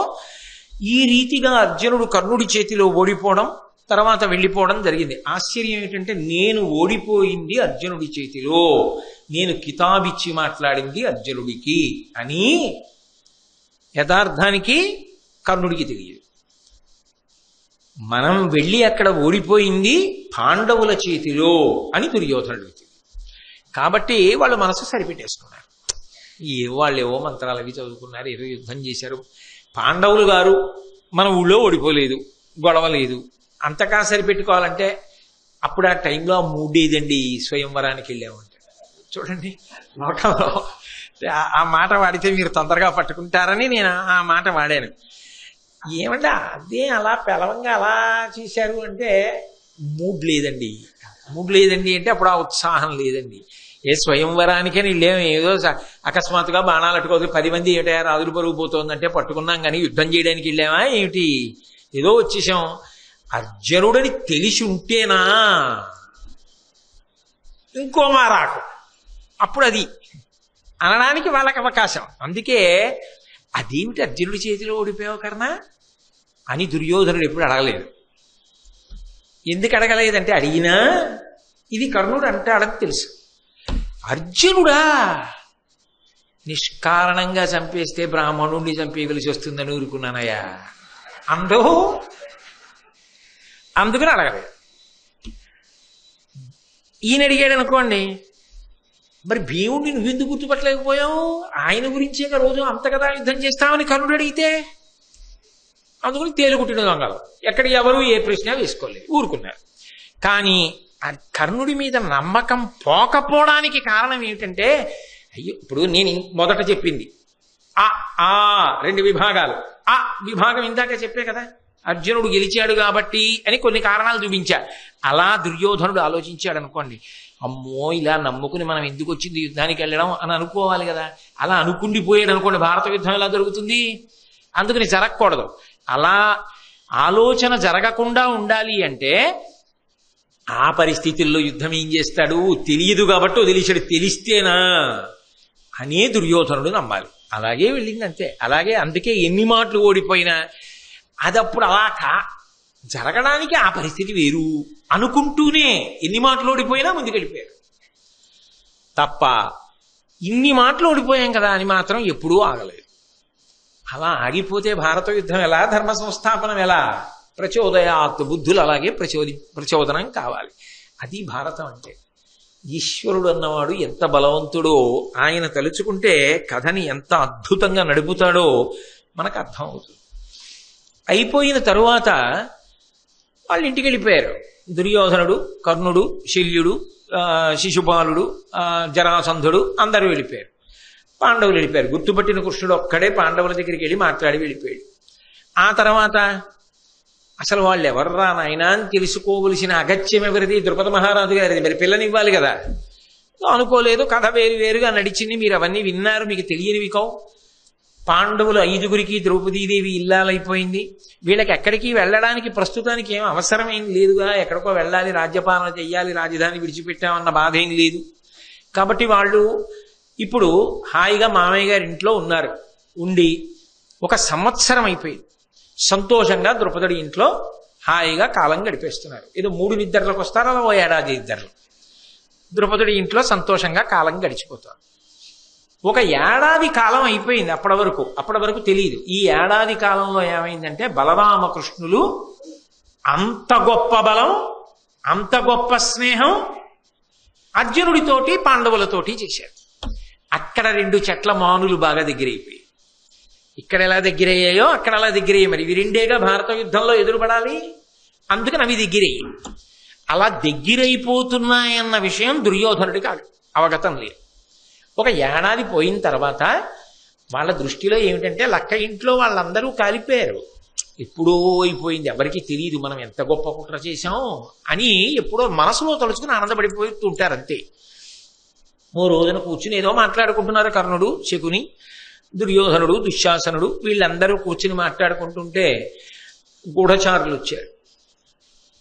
ఈ రీతిగా అర్జునుడు కర్ణుడి చేతిలో ఓడిపోవడం, తర్వాత వెళ్ళిపోవడం జరిగింది. ఆశ్చర్యం ఏంటంటే, నేను ఓడిపోయింది అర్జునుడి చేతిలో, నేను కితాబిచ్చి మాట్లాడింది అర్జునుడికి అని యథార్థానికి కర్ణుడికి తెలియదు. మనం వెళ్ళి అక్కడ ఓడిపోయింది పాండవుల చేతిలో అని దుర్యోధనుడు. కాబట్టి వాళ్ళు మనసు సరిపెట్టేసుకున్నారు. వాళ్ళు ఏవో మంత్రాలు అవి చదువుకున్నారు, ఏదో యుద్ధం చేశారు. పాండవులు గారు మన ఊళ్ళో ఓడిపోలేదు, గొడవ లేదు. అంతకా సరిపెట్టుకోవాలంటే అప్పుడు ఆ టైంలో ఆ మూడేదండి స్వయంవరానికి వెళ్ళామంటే. చూడండి లోకంలో ఆ మాట వాడితే మీరు తొందరగా పట్టుకుంటారని నేను ఆ మాట వాడాను. ఏమంటే అదే అలా పెలవంగా అలా చేశారు అంటే మూడ్ లేదండి. మూడ్ లేదండి అంటే అప్పుడు ఆ ఉత్సాహం లేదండి. ఏ స్వయంవరానికని వెళ్ళాము, ఏదో అకస్మాత్తుగా బాణాలు అట్టుకోదు 10 మంది ఏమిటా రాజులు పరుగు పోతోందంటే పట్టుకున్నాం, కానీ యుద్ధం చేయడానికి వెళ్ళామా ఏమిటి, ఏదో వచ్చేసాం. అర్జునుడని తెలిసి ఉంటేనా ఇంకో మారాకు, అప్పుడు అది అనడానికి వాళ్ళకి అవకాశం. అందుకే అదేమిటి అర్జునుడి చేతిలో ఓడిపోయావు కర్ణ అని దుర్యోధనుడు ఎప్పుడు అడగలేదు. ఎందుకు అడగలేదంటే అడిగినా ఇది కర్ణుడు అంటాడని తెలుసు. అర్జునుడా నిష్కారణంగా చంపేస్తే బ్రాహ్మణుడిని చంపేయవలసి వస్తుందని ఊరుకున్నానయ్యా అందుకని అడగలేదు. ఈయన అడిగాడు అనుకోండి, మరి భీముడిని నువ్వెందుకు గుర్తుపట్టలేకపోయావు, ఆయన గురించే రోజు అంత కదా యుద్ధం చేస్తామని కర్ణుడు అడిగితే, అందుకని తేలుకుట్టిన దొంగలు ఎక్కడ ఎవరు ఏ ప్రశ్న వేసుకోలేదు, ఊరుకున్నారు. కానీ ఆ కర్ణుడి మీద నమ్మకం పోకపోవడానికి కారణం ఏమిటంటే, అయ్యో ఇప్పుడు నేను మొదట చెప్పింది ఆ 2 విభాగాలు, ఆ విభాగం ఇందాక చెప్పే కదా, అర్జునుడు గెలిచాడు కాబట్టి అని కొన్ని కారణాలు చూపించా. అలా దుర్యోధనుడు ఆలోచించాడు అనుకోండి, అమ్మో ఇలా నమ్ముకుని మనం ఎందుకు వచ్చింది యుద్ధానికి వెళ్ళడం అని అనుకోవాలి కదా. అలా అనుకుండిపోయాడు అనుకోండి, భారత యుద్ధం ఎలా జరుగుతుంది. అందుకని జరగకూడదు. అలా ఆలోచన జరగకుండా ఉండాలి అంటే ఆ పరిస్థితుల్లో యుద్ధం ఏం చేస్తాడు తెలియదు కాబట్టి వదిలేశాడు. తెలిస్తేనా అనే దుర్యోధనుడు నమ్మాలి. అలాగే వెళ్ళింది అంతే. అలాగే అందుకే ఎన్ని మాటలు ఓడిపోయినా అదప్పుడు అలా జరగడానికి ఆ పరిస్థితి వేరు అనుకుంటూనే ఎన్ని మాటలు ఓడిపోయినా ముందుకెళ్ళిపోయాడు తప్ప ఇన్ని మాటలు ఓడిపోయాం కదా అని మాత్రం ఎప్పుడూ ఆగలేదు. అలా ఆగిపోతే భారత యుద్ధం ఎలా, ధర్మ సంస్థాపనం ఎలా? ప్రచోదయాత్, బుద్ధులు అలాగే ప్రచోదనం కావాలి. అది భారతం అంటే. ఈశ్వరుడు అన్నవాడు ఎంత బలవంతుడో, ఆయన తలుచుకుంటే కథని ఎంత అద్భుతంగా నడుపుతాడో మనకు అర్థం అవుతుంది. అయిపోయిన తరువాత వాళ్ళు ఇంటికి వెళ్ళిపోయారు. దుర్యోధనుడు, కర్ణుడు, శల్యుడు, శిశుపాలుడు, జరాసంధుడు అందరూ వెళ్ళిపోయారు. పాండవులు వెళ్ళిపోయారు. గుర్తుపట్టిన కృష్ణుడు ఒక్కడే పాండవుల దగ్గరికి వెళ్ళి మాట్లాడి వెళ్ళిపోయాడు. ఆ తర్వాత అసలు వాళ్ళు ఎవర్రా నాయనా అని తెలుసుకోవలసిన అగత్యం ఎవరిది? ద్రుపద మహారాజు గారిది. మరి పిల్లనివ్వాలి కదా. అనుకోలేదు, కథ వేరుగా నడిచింది. మీరు అవన్నీ విన్నారు, మీకు తెలియనివి కావు. పాండవులు 5గురికి ద్రౌపదీదేవి ఇల్లాలైపోయింది. వీళ్ళకి ఎక్కడికి వెళ్ళడానికి ప్రస్తుతానికి ఏం అవసరం ఏం లేదుగా. ఎక్కడికో వెళ్ళాలి, రాజ్యపాలన చెయ్యాలి, రాజధాని విడిచిపెట్టామన్న బాధ ఏం లేదు. కాబట్టి వాళ్ళు ఇప్పుడు హాయిగా మామయ్య గారి ఇంట్లో ఉన్నారు. ఉండి 1 సంవత్సరం అయిపోయింది. సంతోషంగా ద్రుపదుడి ఇంట్లో హాయిగా కాలం గడిపేస్తున్నారు. ఏదో 3 నిద్రలకు వస్తారు, అలా 1 ఏడాది నిద్రలు. ద్రుపదుడి ఇంట్లో సంతోషంగా కాలం గడిచిపోతారు. 1 ఏడాది కాలం అయిపోయింది. అప్పటి వరకు తెలియదు. ఈ ఏడాది కాలంలో ఏమైందంటే బలరామకృష్ణులు అంత గొప్ప బలం, అంత గొప్ప స్నేహం అర్జునుడితోటి పాండవులతోటి చేశారు. అక్కడ 2 చెట్ల మానులు బాగా దగ్గరైపోయి, ఇక్కడ ఎలా దగ్గరయ్యాయో అక్కడ అలా దగ్గరయ్యాయి. మరి ఇవి 2 భారత యుద్ధంలో ఎదురుపడాలి. అందుకని అవి దగ్గరయ్యి. అలా దగ్గరైపోతున్నాయన్న విషయం దుర్యోధనుడికి అవగతం లేదు. 1 ఏడాది పోయిన తర్వాత వాళ్ళ దృష్టిలో ఏమిటంటే లక్క ఇంట్లో వాళ్ళందరూ కాలిపోయారు. ఎప్పుడో అయిపోయింది, ఎవరికి తెలియదు మనం ఎంత గొప్ప కుట్ర చేశాం అని ఎప్పుడో మనసులో తలుచుకుని ఆనందపడిపోతూ ఉంటారు అంతే. ఓ రోజున కూర్చుని ఏదో మాట్లాడుకుంటున్నారు కర్ణుడు, శకుని, దుర్యోధనుడు, దుశ్శాసనుడు వీళ్ళందరూ కూర్చుని మాట్లాడుకుంటుంటే గూఢచారులు వచ్చారు.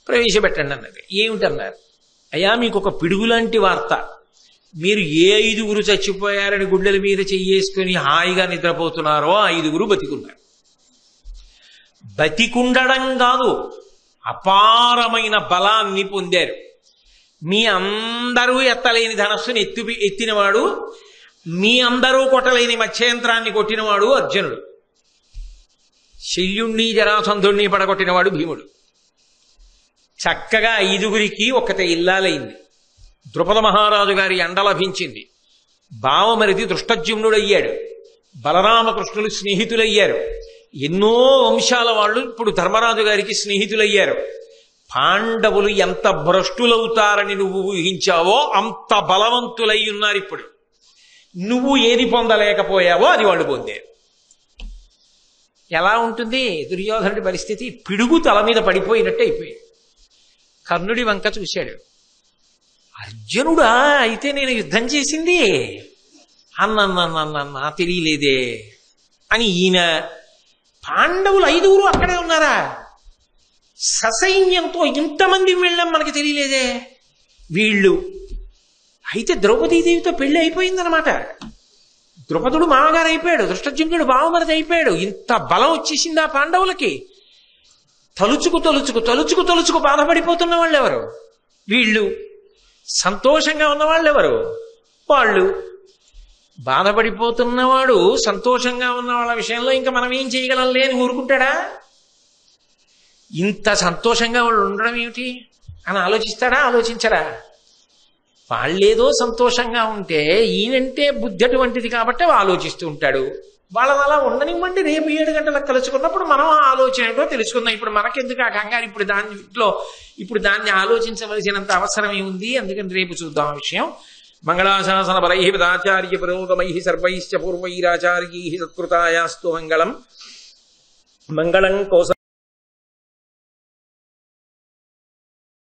ప్రవేశపెట్టండి అన్నది. ఏమిటన్నారు? అయ్యా మీకు ఒక పిడుగులాంటి వార్త. మీరు ఏ 5గురు చచ్చిపోయారని గుండెల మీద చెయ్యేసుకుని హాయిగా నిద్రపోతున్నారో 5గురు బతికున్నారు. బతికుండడం కాదు, అపారమైన బలాన్ని పొందారు. మీ అందరూ ఎత్తలేని ధనస్సుని ఎత్తినవాడు, మీ అందరూ కొట్టలేని మత్స్యంత్రాన్ని కొట్టినవాడు అర్జునుడు. శల్యుణ్ణి జరాసంధుణ్ణి పడగొట్టినవాడు భీముడు. చక్కగా 5గురికి ఒక్కతే ఇల్లాలైంది. ద్రుపద మహారాజు గారి ఎండ లభించింది. బావమరిది దృష్టజ్యుమ్నుడయ్యాడు. బలరామకృష్ణులు స్నేహితులయ్యారు. ఎన్నో వంశాల వాళ్ళు ఇప్పుడు ధర్మరాజు గారికి స్నేహితులయ్యారు. పాండవులు ఎంత భ్రష్టులవుతారని నువ్వు ఊహించావో అంత బలవంతులై ఉన్నారు. ఇప్పుడు నువ్వు ఏది పొందలేకపోయావో అది వాళ్ళు పొందారు. ఎలా ఉంటుంది దుర్యోధనుడి పరిస్థితి? పిడుగు తల మీద పడిపోయినట్టు అయిపోయింది. కర్ణుడి వంక చూశాడు. అర్జునుడా అయితే నేను యుద్ధం చేసింది అన్న తెలియలేదే అని ఈయన. పాండవులు 5గురు అక్కడే ఉన్నారా? ససైన్యంతో ఇంతమంది వెళ్ళాం మనకి తెలియలేదే. వీళ్ళు అయితే ద్రౌపదీదేవితో పెళ్లి అయిపోయిందనమాట. ద్రుపదుడు మామగారు అయిపోయాడు, దృష్టజ్యుమ్నుడు బావమరిది అయిపోయాడు. ఇంత బలం వచ్చేసింది ఆ పాండవులకి. తలుచుకు తలుచుకు తలుచుకు తలుచుకు బాధపడిపోతున్న వాళ్ళు ఎవరు? వీళ్ళు. సంతోషంగా ఉన్నవాళ్ళు ఎవరు? వాళ్ళు. బాధపడిపోతున్నవాడు సంతోషంగా ఉన్న వాళ్ళ విషయంలో ఇంకా మనం ఏం చేయగలంలే అని ఊరుకుంటాడా? ఇంత సంతోషంగా వాళ్ళు ఉండడం ఏమిటి అని ఆలోచిస్తాడా? ఆలోచించరా? వాళ్ళేదో సంతోషంగా ఉంటే ఈయనంటే బుద్ధి అటువంటిది కాబట్టి ఆలోచిస్తూ ఉంటాడు. వాళ్ళని అలా ఉండనివ్వండి. రేపు 7 గంటలకు కలుసుకున్నప్పుడు మనం ఆ ఆలోచన ఏంటో తెలుసుకుందాం. ఇప్పుడు మనకెందుకు ఆ కంగారు? ఇప్పుడు దాన్ని ఆలోచించవలసినంత అవసరం ఏముంది? అందుకని రేపు చూద్దాం ఆ విషయం. మంగళాశాసన పరై పదాచార్య పురోగమై సర్వైశ్చ పూర్వైరాచార్యై సత్కృతాయాస్తు మంగళం. మంగళం కోస